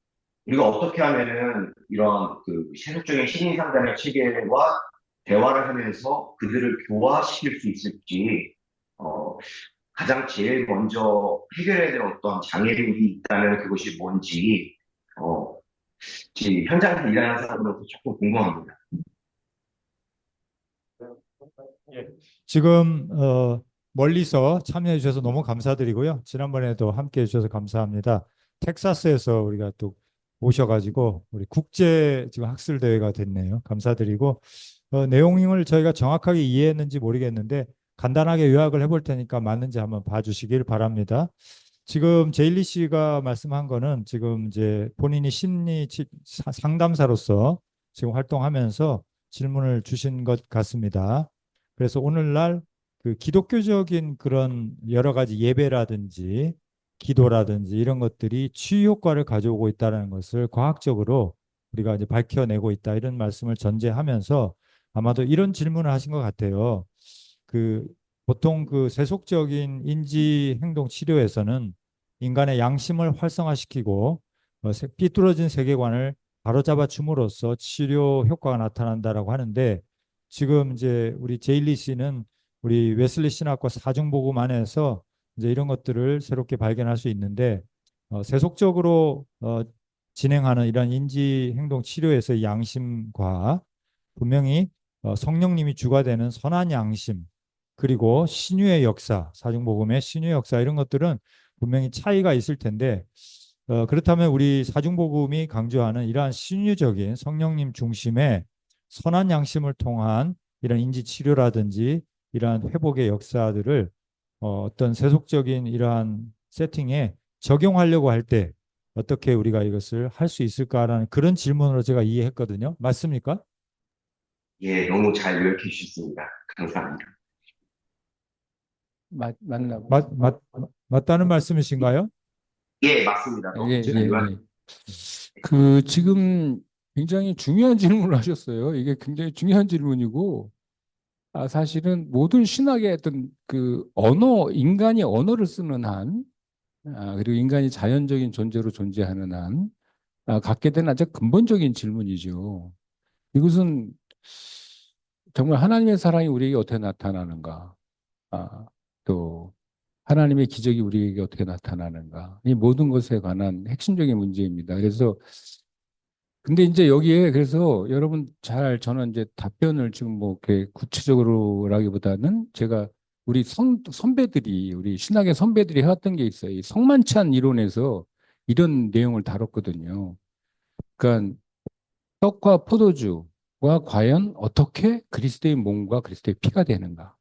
우리가 어떻게 하면은 이런 세속적인 신인 상담의 체계와 대화를 하면서 그들을 교화시킬 수 있을지, 어, 가장 제일 먼저 해결해야 될 어떤 장애물이 있다면 그것이 뭔지, 어, 지금 현장에서 일하는 사람으로서 조금 궁금합니다. 지금 멀리서 참여해 주셔서 너무 감사드리고요. 지난번에도 함께 해 주셔서 감사합니다. 텍사스에서 우리가 또 오셔가지고 우리 국제 지금 학술 대회가 됐네요. 감사드리고 내용을 저희가 정확하게 이해했는지 모르겠는데 간단하게 요약을 해볼 테니까 맞는지 한번 봐주시길 바랍니다. 지금 제일리 씨가 말씀한 거는 지금 이제 본인이 상담사로서 지금 활동하면서 질문을 주신 것 같습니다. 그래서 오늘날 그 기독교적인 그런 여러 가지 예배라든지 기도라든지 이런 것들이 치유 효과를 가져오고 있다는 것을 과학적으로 우리가 이제 밝혀내고 있다 이런 말씀을 전제하면서 아마도 이런 질문을 하신 것 같아요. 그 보통 그 세속적인 인지 행동 치료에서는 인간의 양심을 활성화시키고 삐뚤어진 세계관을 바로잡아 줌으로써 치료 효과가 나타난다라고 하는데 지금 이제 우리 제일리 씨는 우리 웨슬리 신학과 사중복음 안에서 이제 이런 것들을 새롭게 발견할 수 있는데 세속적으로 진행하는 이런 인지 행동 치료에서의 양심과 분명히 성령님이 주가 되는 선한 양심 그리고 신유의 역사, 사중복음의 신유의 역사 이런 것들은 분명히 차이가 있을 텐데 그렇다면 우리 사중복음이 강조하는 이러한 신유적인 성령님 중심의 선한 양심을 통한 이런 인지 치료라든지 이러한 회복의 역사들을 어떤 세속적인 이러한 세팅에 적용하려고 할 때 어떻게 우리가 이것을 할 수 있을까라는 그런 질문으로 제가 이해했거든요. 맞습니까? 예, 너무 잘 요약해 주셨습니다. 감사합니다. 맞나? 맞다는 말씀이신가요? 예, 맞습니다. 너무 예, 잘 예, 요약. 예. 그 지금 굉장히 중요한 질문을 하셨어요. 이게 굉장히 중요한 질문이고, 사실은 모든 신학의 어떤 그 언어, 인간이 언어를 쓰는 한, 그리고 인간이 자연적인 존재로 존재하는 한, 갖게 되는 아주 근본적인 질문이죠. 이것은 정말 하나님의 사랑이 우리에게 어떻게 나타나는가, 또 하나님의 기적이 우리에게 어떻게 나타나는가, 이 모든 것에 관한 핵심적인 문제입니다. 그래서 근데 이제 여기에 그래서 여러분 잘 저는 이제 답변을 지금 뭐 이렇게 구체적으로라기보다는 제가 우리 선배들이 우리 신학의 선배들이 해왔던 게 있어요. 이 성만찬 이론에서 이런 내용을 다뤘거든요. 그러니까 떡과 포도주가 과연 어떻게 그리스도의 몸과 그리스도의 피가 되는가?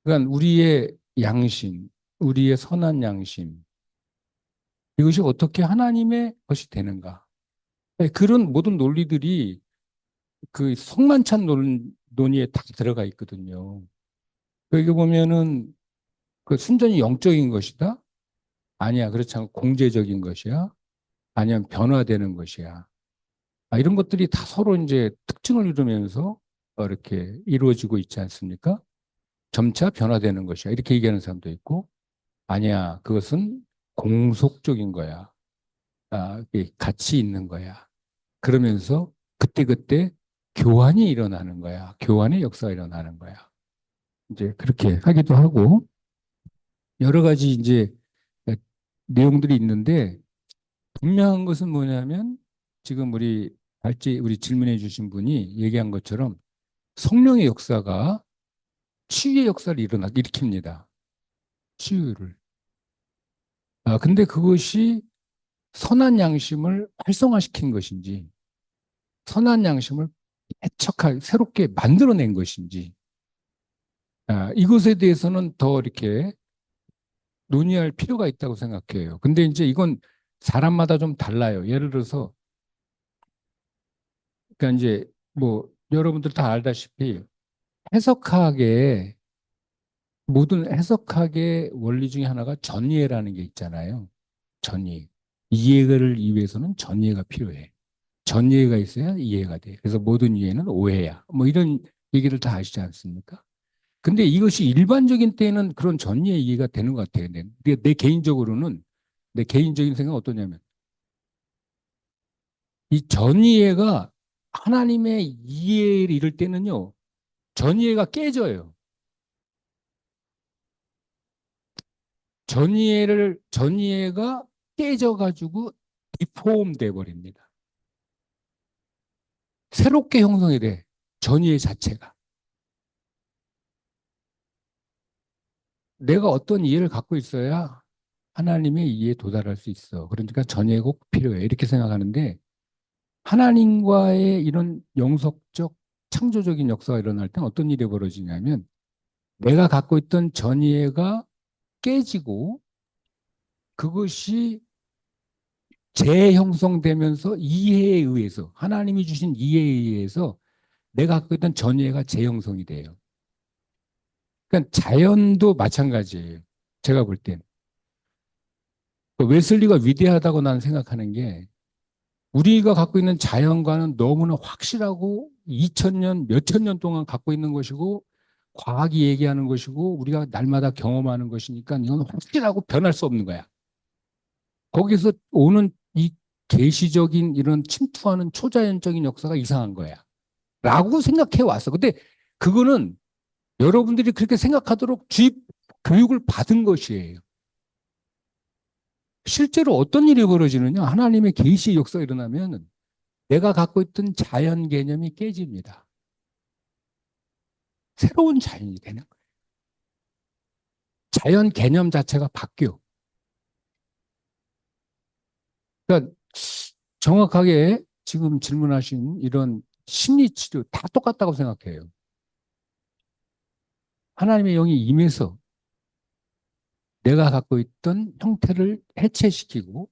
그러니까 우리의 양심, 우리의 선한 양심 이것이 어떻게 하나님의 것이 되는가? 그런 모든 논리들이 그 성만찬 논의에 다 들어가 있거든요. 여기 보면은 그 순전히 영적인 것이다? 아니야. 그렇지 않고 공제적인 것이야? 아니면 변화되는 것이야? 이런 것들이 다 서로 이제 특징을 이루면서 이렇게 이루어지고 있지 않습니까? 점차 변화되는 것이야. 이렇게 얘기하는 사람도 있고, 아니야. 그것은 공속적인 거야. 가치 있는 거야. 그러면서 그때그때 교환이 일어나는 거야. 교환의 역사가 일어나는 거야. 이제 그렇게 하기도 하고, 여러 가지 이제 내용들이 있는데, 분명한 것은 뭐냐면, 지금 우리 질문해 주신 분이 얘기한 것처럼 성령의 역사가 치유의 역사를 일으킵니다. 치유를. 근데 그것이 선한 양심을 활성화시킨 것인지, 선한 양심을 새롭게 만들어낸 것인지, 이것에 대해서는 더 이렇게 논의할 필요가 있다고 생각해요. 근데 이제 이건 사람마다 좀 달라요. 예를 들어서, 그러니까 이제 뭐 여러분들 다 알다시피 해석학의 모든 해석학의 원리 중에 하나가 전이해라는 게 있잖아요. 전이해. 이해를 위해서는 전이해가 필요해. 전이해가 있어야 이해가 돼. 그래서 모든 이해는 오해야. 뭐 이런 얘기를 다 아시지 않습니까? 근데 이것이 일반적인 때에는 그런 전이해 이해가 되는 것 같아요. 내 개인적으로는 내 개인적인 생각은 어떠냐면 이 전이해가 하나님의 이해를 이룰 때는요. 전이해가 깨져요. 전이해가 깨져가지고 디폼 돼 버립니다. 새롭게 형성이 돼. 전이해 자체가. 내가 어떤 이해를 갖고 있어야 하나님의 이해에 도달할 수 있어. 그러니까 전이해가 꼭 필요해. 이렇게 생각하는데 하나님과의 이런 영속적 창조적인 역사가 일어날 땐 어떤 일이 벌어지냐면 내가 갖고 있던 전이해가 깨지고 그것이 재형성되면서 이해에 의해서 하나님이 주신 이해에 의해서 내가 갖고 있던 전이해가 재형성이 돼요. 그러니까 자연도 마찬가지예요. 제가 볼 땐. 웨슬리가 위대하다고 나는 생각하는 게 우리가 갖고 있는 자연과는 너무나 확실하고 2000년, 몇천 년 동안 갖고 있는 것이고 과학이 얘기하는 것이고 우리가 날마다 경험하는 것이니까 이건 확실하고 변할 수 없는 거야. 거기서 오는 이 계시적인 이런 침투하는 초자연적인 역사가 이상한 거야. 라고 생각해 왔어. 근데 그거는 여러분들이 그렇게 생각하도록 주입 교육을 받은 것이에요. 실제로 어떤 일이 벌어지느냐? 하나님의 계시 역사가 일어나면 내가 갖고 있던 자연 개념이 깨집니다. 새로운 자연이 되는 거예요. 자연 개념 자체가 바뀌어. 그러니까 정확하게 지금 질문하신 이런 심리치료 다 똑같다고 생각해요. 하나님의 영이 임해서 내가 갖고 있던 형태를 해체시키고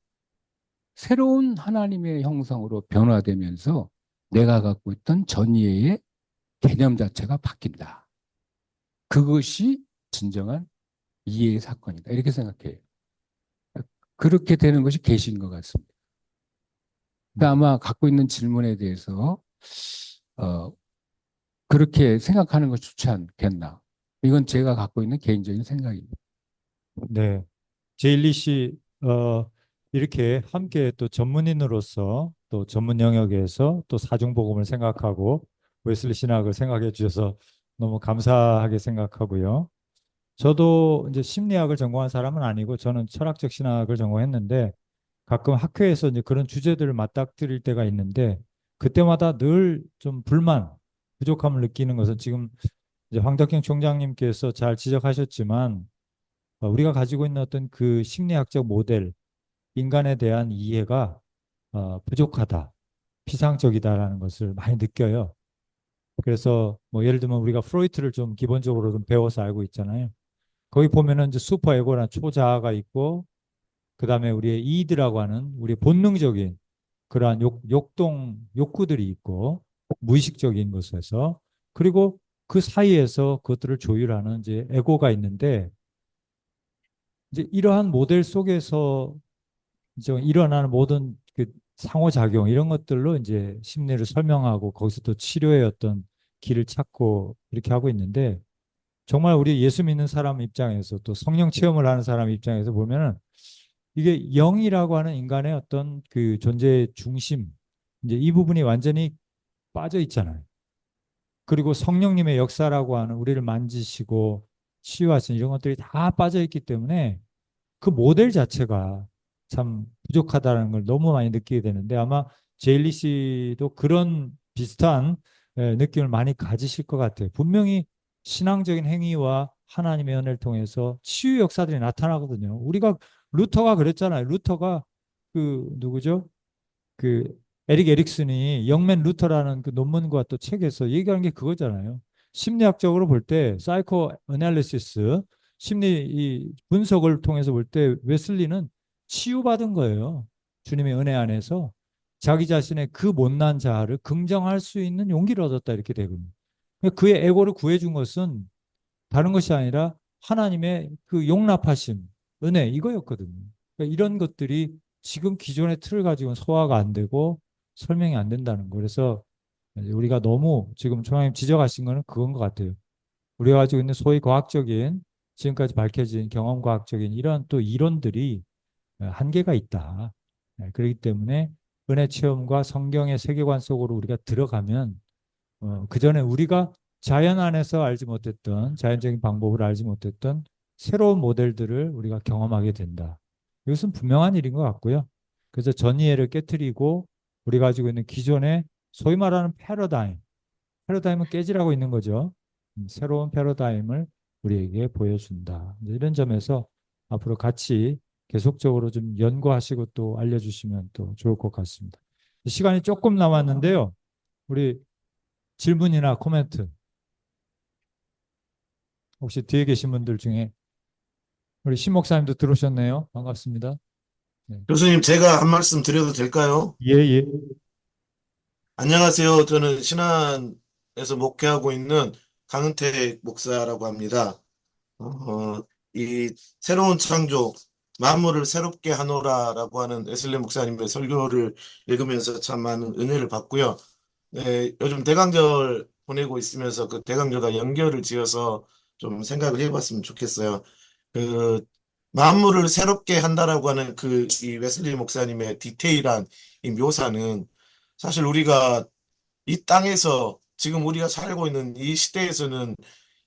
새로운 하나님의 형상으로 변화되면서 내가 갖고 있던 전이해의 개념 자체가 바뀐다. 그것이 진정한 이해의 사건이다. 이렇게 생각해요. 그렇게 되는 것이 계시인 것 같습니다. 그러니까 아마 갖고 있는 질문에 대해서 그렇게 생각하는 것이 좋지 않겠나. 이건 제가 갖고 있는 개인적인 생각입니다. 네. 제일리 씨, 이렇게 함께 또 전문인으로서 또 전문 영역에서 또 사중복음을 생각하고 웨슬리 신학을 생각해 주셔서 너무 감사하게 생각하고요. 저도 이제 심리학을 전공한 사람은 아니고 저는 철학적 신학을 전공했는데 가끔 학회에서 이제 그런 주제들을 맞닥뜨릴 때가 있는데 그때마다 늘 좀 불만, 부족함을 느끼는 것은 지금 이제 황덕경 총장님께서 잘 지적하셨지만 우리가 가지고 있는 어떤 그 심리학적 모델, 인간에 대한 이해가 부족하다, 피상적이다라는 것을 많이 느껴요. 그래서 뭐 예를 들면 우리가 프로이트를 좀 기본적으로 좀 배워서 알고 있잖아요. 거기 보면은 이제 슈퍼에고나 초자아가 있고 그다음에 우리의 이드라고 하는 우리의 본능적인 그러한 욕동 욕구들이 있고 무의식적인 것에서 그리고 그 사이에서 그것들을 조율하는 이제 에고가 있는데 이제 이러한 모델 속에서 이제 일어나는 모든 그 상호작용 이런 것들로 이제 심리를 설명하고 거기서 또 치료의 어떤 길을 찾고 이렇게 하고 있는데 정말 우리 예수 믿는 사람 입장에서 또 성령 체험을 하는 사람 입장에서 보면은 이게 영이라고 하는 인간의 어떤 그 존재의 중심 이제 이 부분이 완전히 빠져 있잖아요. 그리고 성령님의 역사라고 하는 우리를 만지시고 치유하시는 이런 것들이 다 빠져 있기 때문에 그 모델 자체가 참 부족하다는 걸 너무 많이 느끼게 되는데 아마 제일리 씨도 그런 비슷한 느낌을 많이 가지실 것 같아요. 분명히 신앙적인 행위와 하나님의 은혜를 통해서 치유 역사들이 나타나거든요. 우리가 루터가 그랬잖아요. 루터가 그 누구죠? 그 에릭 에릭슨이 영맨 루터라는 그 논문과 또 책에서 얘기하는 게 그거잖아요. 심리학적으로 볼 때 사이코 애널리시스 심리 이 분석을 통해서 볼 때 웨슬리는 치유받은 거예요. 주님의 은혜 안에서 자기 자신의 그 못난 자아를 긍정할 수 있는 용기를 얻었다 이렇게 되거든요. 그러니까 그의 에고를 구해준 것은 다른 것이 아니라 하나님의 그 용납하심, 은혜 이거였거든요. 그러니까 이런 것들이 지금 기존의 틀을 가지고는 소화가 안 되고 설명이 안 된다는 거. 그래서 우리가 너무 지금 총장님 지적하신 거는 그건 것 같아요. 우리가 가지고 있는 소위 과학적인 지금까지 밝혀진 경험 과학적인 이런 또 이론들이 한계가 있다. 그렇기 때문에 은혜 체험과 성경의 세계관 속으로 우리가 들어가면 그 전에 우리가 자연 안에서 알지 못했던 자연적인 방법을 알지 못했던 새로운 모델들을 우리가 경험하게 된다. 이것은 분명한 일인 것 같고요. 그래서 전이해를 깨뜨리고 우리 가지고 있는 기존의 소위 말하는 패러다임은 깨지라고 있는 거죠. 새로운 패러다임을 우리에게 보여준다. 이런 점에서 앞으로 같이 계속적으로 좀 연구하시고 또 알려주시면 또 좋을 것 같습니다. 시간이 조금 남았는데요. 우리 질문이나 코멘트 혹시 뒤에 계신 분들 중에 우리 신 목사님도 들어오셨네요. 반갑습니다. 네. 교수님, 제가 한 말씀 드려도 될까요? 예, 예. 안녕하세요. 저는 신안에서 목회하고 있는 강은택 목사라고 합니다. 이 새로운 창조, 만물을 새롭게 하노라라고 하는 웨슬리 목사님의 설교를 읽으면서 참 많은 은혜를 받고요. 네, 요즘 대강절 보내고 있으면서 그 대강절과 연결을 지어서 좀 생각을 해봤으면 좋겠어요. 그 만물을 새롭게 한다라고 하는 그 이 웨슬리 목사님의 디테일한 이 묘사는 사실 우리가 이 땅에서 지금 우리가 살고 있는 이 시대에서는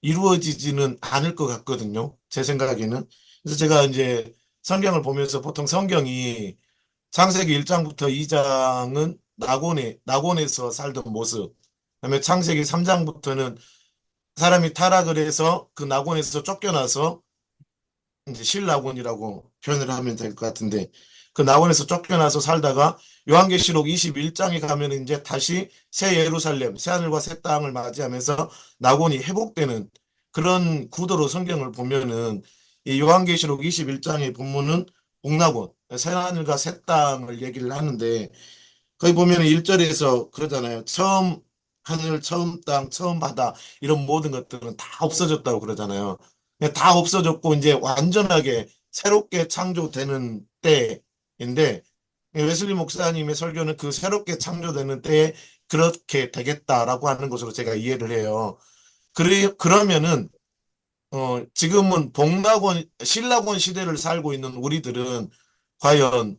이루어지지는 않을 것 같거든요. 제 생각에는. 그래서 제가 이제 성경을 보면서 보통 성경이 창세기 1장부터 2장은 낙원에서 살던 모습. 그다음에 창세기 3장부터는 사람이 타락을 해서 그 낙원에서 쫓겨나서 이제 신라곤이라고 표현을 하면 될 것 같은데 그 낙원에서 쫓겨나서 살다가 요한계시록 21장에 가면 이제 다시 새 예루살렘, 새 하늘과 새 땅을 맞이하면서 낙원이 회복되는 그런 구도로 성경을 보면은 이 요한계시록 21장의 본문은 복낙원, 새 하늘과 새 땅을 얘기를 하는데 거기 보면은 1절에서 그러잖아요. 처음 하늘, 처음 땅, 처음 바다 이런 모든 것들은 다 없어졌다고 그러잖아요. 다 없어졌고 이제 완전하게 새롭게 창조되는 때인데 웨슬리 목사님의 설교는 그 새롭게 창조되는 때에 그렇게 되겠다라고 하는 것으로 제가 이해를 해요. 그러면은 지금은 신라곤 시대를 살고 있는 우리들은 과연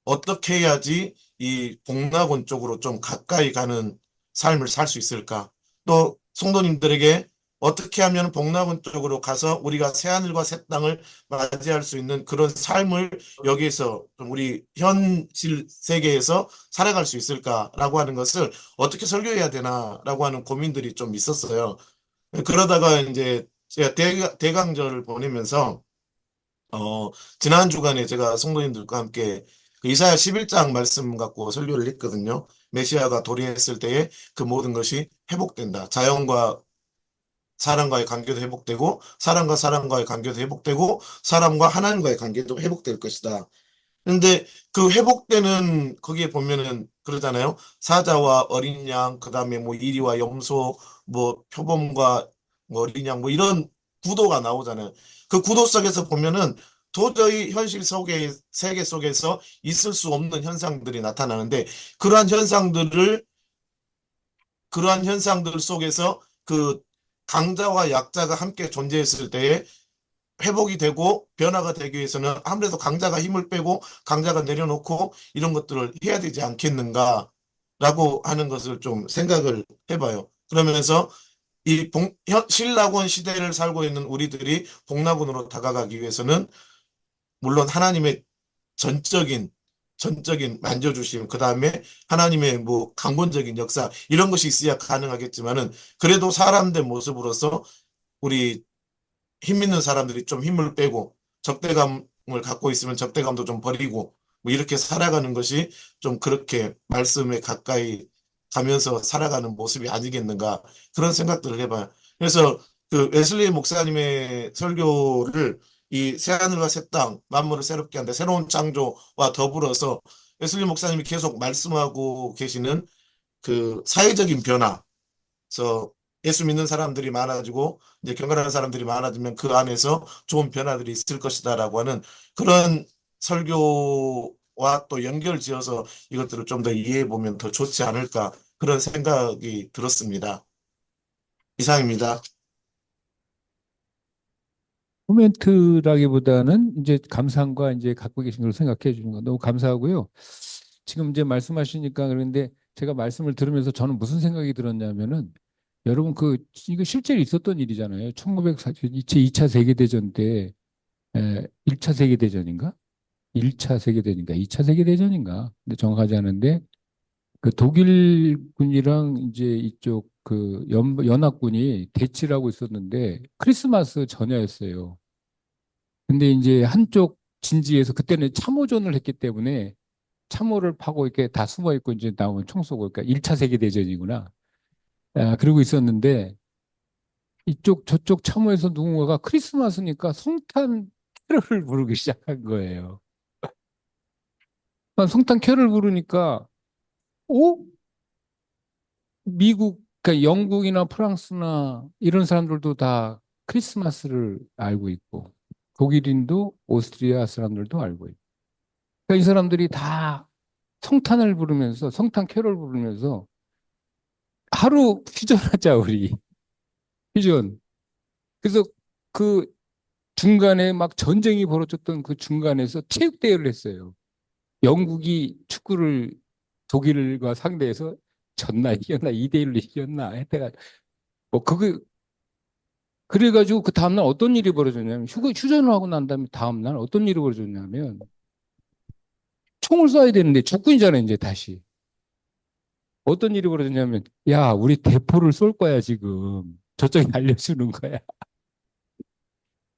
어떻게 해야지 이 복락원 쪽으로 좀 가까이 가는 삶을 살 수 있을까? 또 성도님들에게 어떻게 하면 복락원 쪽으로 가서 우리가 새하늘과 새 땅을 맞이할 수 있는 그런 삶을 여기에서 좀 우리 현실 세계에서 살아갈 수 있을까라고 하는 것을 어떻게 설교해야 되나라고 하는 고민들이 좀 있었어요. 그러다가 이제 제가 대강절을 보내면서 지난 주간에 제가 성도님들과 함께 그 이사야 11장 말씀 갖고 설교를 했거든요. 메시아가 도래했을 때에 그 모든 것이 회복된다. 자연과 사람과의 관계도 회복되고, 사람과 사람과의 관계도 회복되고, 사람과 하나님과의 관계도 회복될 것이다. 근데 그 회복되는 거기에 보면은 그러잖아요. 사자와 어린 양, 그다음에 뭐 이리와 염소, 뭐 표범과 뭐 어린 양, 뭐 이런 구도가 나오잖아요. 그 구도 속에서 보면은 도저히 현실 속의 세계 속에서 있을 수 없는 현상들이 나타나는데 그러한 현상들을 그러한 현상들 속에서 그 강자와 약자가 함께 존재했을 때에 회복이 되고 변화가 되기 위해서는 아무래도 강자가 힘을 빼고 강자가 내려놓고 이런 것들을 해야 되지 않겠는가라고 하는 것을 좀 생각을 해봐요. 그러면서 신라곤 시대를 살고 있는 우리들이 복락원으로 다가가기 위해서는 물론 하나님의 전적인 만져주심, 그 다음에 하나님의 뭐 강권적인 역사 이런 것이 있어야 가능하겠지만은 그래도 사람 된 모습으로서 우리 힘 있는 사람들이 좀 힘을 빼고 적대감을 갖고 있으면 적대감도 좀 버리고 뭐 이렇게 살아가는 것이 좀 그렇게 말씀에 가까이 가면서 살아가는 모습이 아니겠는가 그런 생각들을 해봐요. 그래서 그 웨슬리 목사님의 설교를 이 새하늘과 새 땅, 만물을 새롭게 한다, 새로운 창조와 더불어서 웨슬리 목사님이 계속 말씀하고 계시는 그 사회적인 변화, 그래서 예수 믿는 사람들이 많아지고 이제 경건하는 사람들이 많아지면 그 안에서 좋은 변화들이 있을 것이다라고 하는 그런 설교와 또 연결지어서 이것들을 좀 더 이해해 보면 더 좋지 않을까 그런 생각이 들었습니다. 이상입니다. 코멘트라기보다는 이제 감상과 이제 갖고 계신 걸 생각해 주는 거 너무 감사하고요. 지금 이제 말씀하시니까 그런데 제가 말씀을 들으면서 저는 무슨 생각이 들었냐면은 여러분 이거 실제로 있었던 일이잖아요. 1940 2차 세계대전 때 1차 세계대전인가? 1차 세계대전인가? 2차 세계대전인가? 근데 정확하지 않은데 그 독일군이랑 이제 이쪽 그 연합군이 대치를 하고 있었는데 크리스마스 전야였어요. 근데 이제 한쪽 진지에서 그때는 참호전을 했기 때문에 참호를 파고 이렇게 다 숨어 있고 이제 나오면 총 쏘고 그러니까 1차 세계대전이구나. 그러고 있었는데 이쪽 저쪽 참호에서 누군가가 크리스마스니까 성탄 캐럴을 부르기 시작한 거예요. 성탄 캐럴 부르니까 미국, 그러니까 영국이나 프랑스나 이런 사람들도 다 크리스마스를 알고 있고 독일인도 오스트리아 사람들도 알고 있고 그러니까 이 사람들이 다 성탄을 부르면서 성탄 캐럴 부르면서 하루 휴전하자 우리 휴전. 그래서 그 중간에 막 전쟁이 벌어졌던 그 중간에서 체육대회를 했어요. 영국이 축구를 독일과 상대해서 졌나 이겼나 2대1로 이겼나 했다가 뭐 그래가지고 그 다음날 어떤 일이 벌어졌냐면 휴전을 하고 난 다음에 다음날 어떤 일이 벌어졌냐면 총을 쏴야 되는데 적군이잖아요 이제 다시. 어떤 일이 벌어졌냐면 야 우리 대포를 쏠 거야 지금. 저쪽이 알려주는 거야.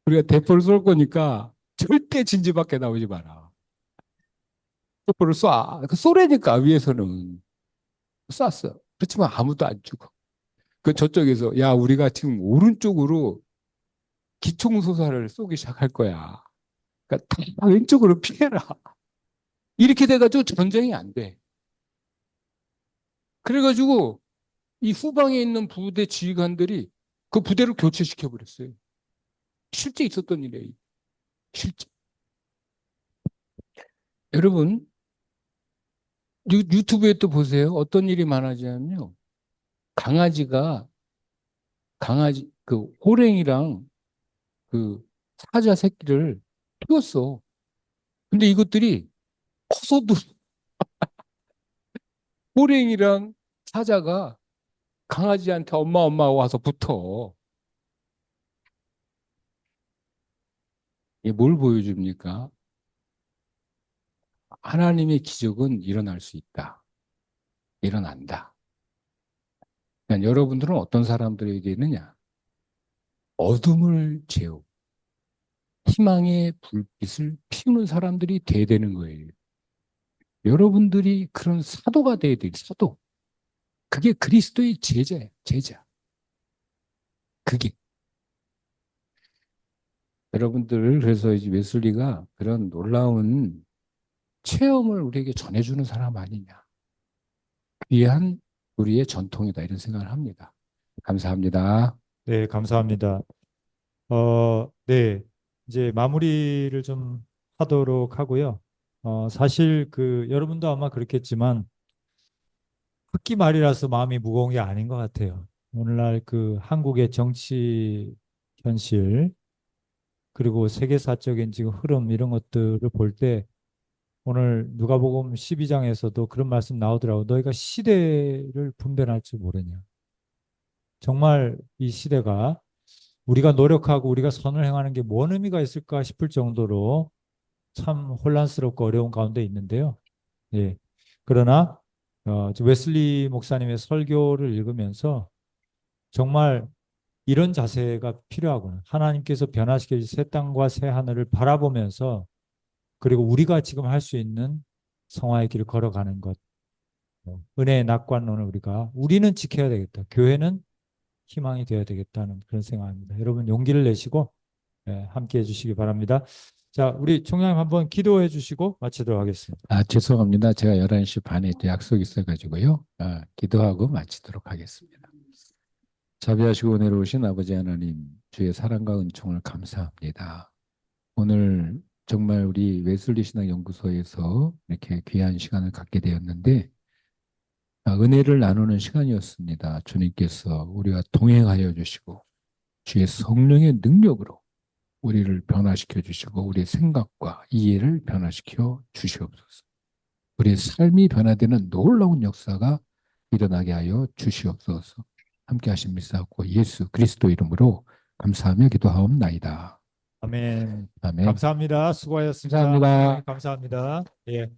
우리가 대포를 쏠 거니까 절대 진지 밖에 나오지 마라. 대포를 쏴. 쏘래니까 위에서는 쐈어. 그렇지만 아무도 안 죽어. 그 저쪽에서 야 우리가 지금 오른쪽으로 기총소사를 쏘기 시작할 거야. 그러니까 다 왼쪽으로 피해라. 이렇게 돼가지고 전쟁이 안 돼. 그래가지고 이 후방에 있는 부대 지휘관들이 그 부대를 교체시켜 버렸어요. 실제 있었던 일이에요. 실제. 여러분 유튜브에 또 보세요. 어떤 일이 많아지냐면요. 강아지 그 호랭이랑 그 사자 새끼를 키웠어. 근데 이것들이 커서도 호랭이랑 사자가 강아지한테 엄마 와서 붙어. 이게 뭘 보여줍니까? 하나님의 기적은 일어날 수 있다. 일어난다. 그러니까 여러분들은 어떤 사람들이 되느냐? 어둠을 재우고 희망의 불빛을 피우는 사람들이 돼야 되는 거예요. 여러분들이 그런 사도가 돼야 돼요. 사도. 그게 그리스도의 제자예요. 제자. 그게. 여러분들 그래서 이제 웨슬리가 그런 놀라운 체험을 우리에게 전해주는 사람 아니냐. 귀한 우리의 전통이다 이런 생각을 합니다. 감사합니다. 네, 감사합니다. 네, 이제 마무리를 좀 하도록 하고요. 사실 여러분도 아마 그렇겠지만 학기 말이라서 마음이 무거운 게 아닌 것 같아요. 오늘날 한국의 정치 현실 그리고 세계사적인 지금 흐름 이런 것들을 볼 때 오늘 누가복음 12장에서도 그런 말씀 나오더라고. 너희가 시대를 분별할 줄 모르냐. 정말 이 시대가 우리가 노력하고 우리가 선을 행하는 게 뭔 의미가 있을까 싶을 정도로 참 혼란스럽고 어려운 가운데 있는데요. 예. 그러나 웨슬리 목사님의 설교를 읽으면서 정말 이런 자세가 필요하구나. 하나님께서 변화시켜 주신 새 땅과 새 하늘을 바라보면서 그리고 우리가 지금 할 수 있는 성화의 길을 걸어가는 것. 은혜의 낙관론을 우리는 지켜야 되겠다. 교회는 희망이 되어야 되겠다는 그런 생각입니다. 여러분 용기를 내시고 함께 해주시기 바랍니다. 자, 우리 총장님 한번 기도해 주시고 마치도록 하겠습니다. 죄송합니다. 제가 11시 반에 또 약속이 있어가지고요. 기도하고 마치도록 하겠습니다. 자비하시고 은혜로우신 아버지 하나님, 주의 사랑과 은총을 감사합니다. 오늘 정말 우리 웨슬리 신학연구소에서 이렇게 귀한 시간을 갖게 되었는데 은혜를 나누는 시간이었습니다. 주님께서 우리와 동행하여 주시고 주의 성령의 능력으로 우리를 변화시켜 주시고 우리의 생각과 이해를 변화시켜 주시옵소서. 우리의 삶이 변화되는 놀라운 역사가 일어나게 하여 주시옵소서. 함께 하신 믿사옵고 예수 그리스도 이름으로 감사하며 기도하옵나이다. 아멘. 아멘. 감사합니다. 수고하셨습니다. 감사합니다. 감사합니다. 예.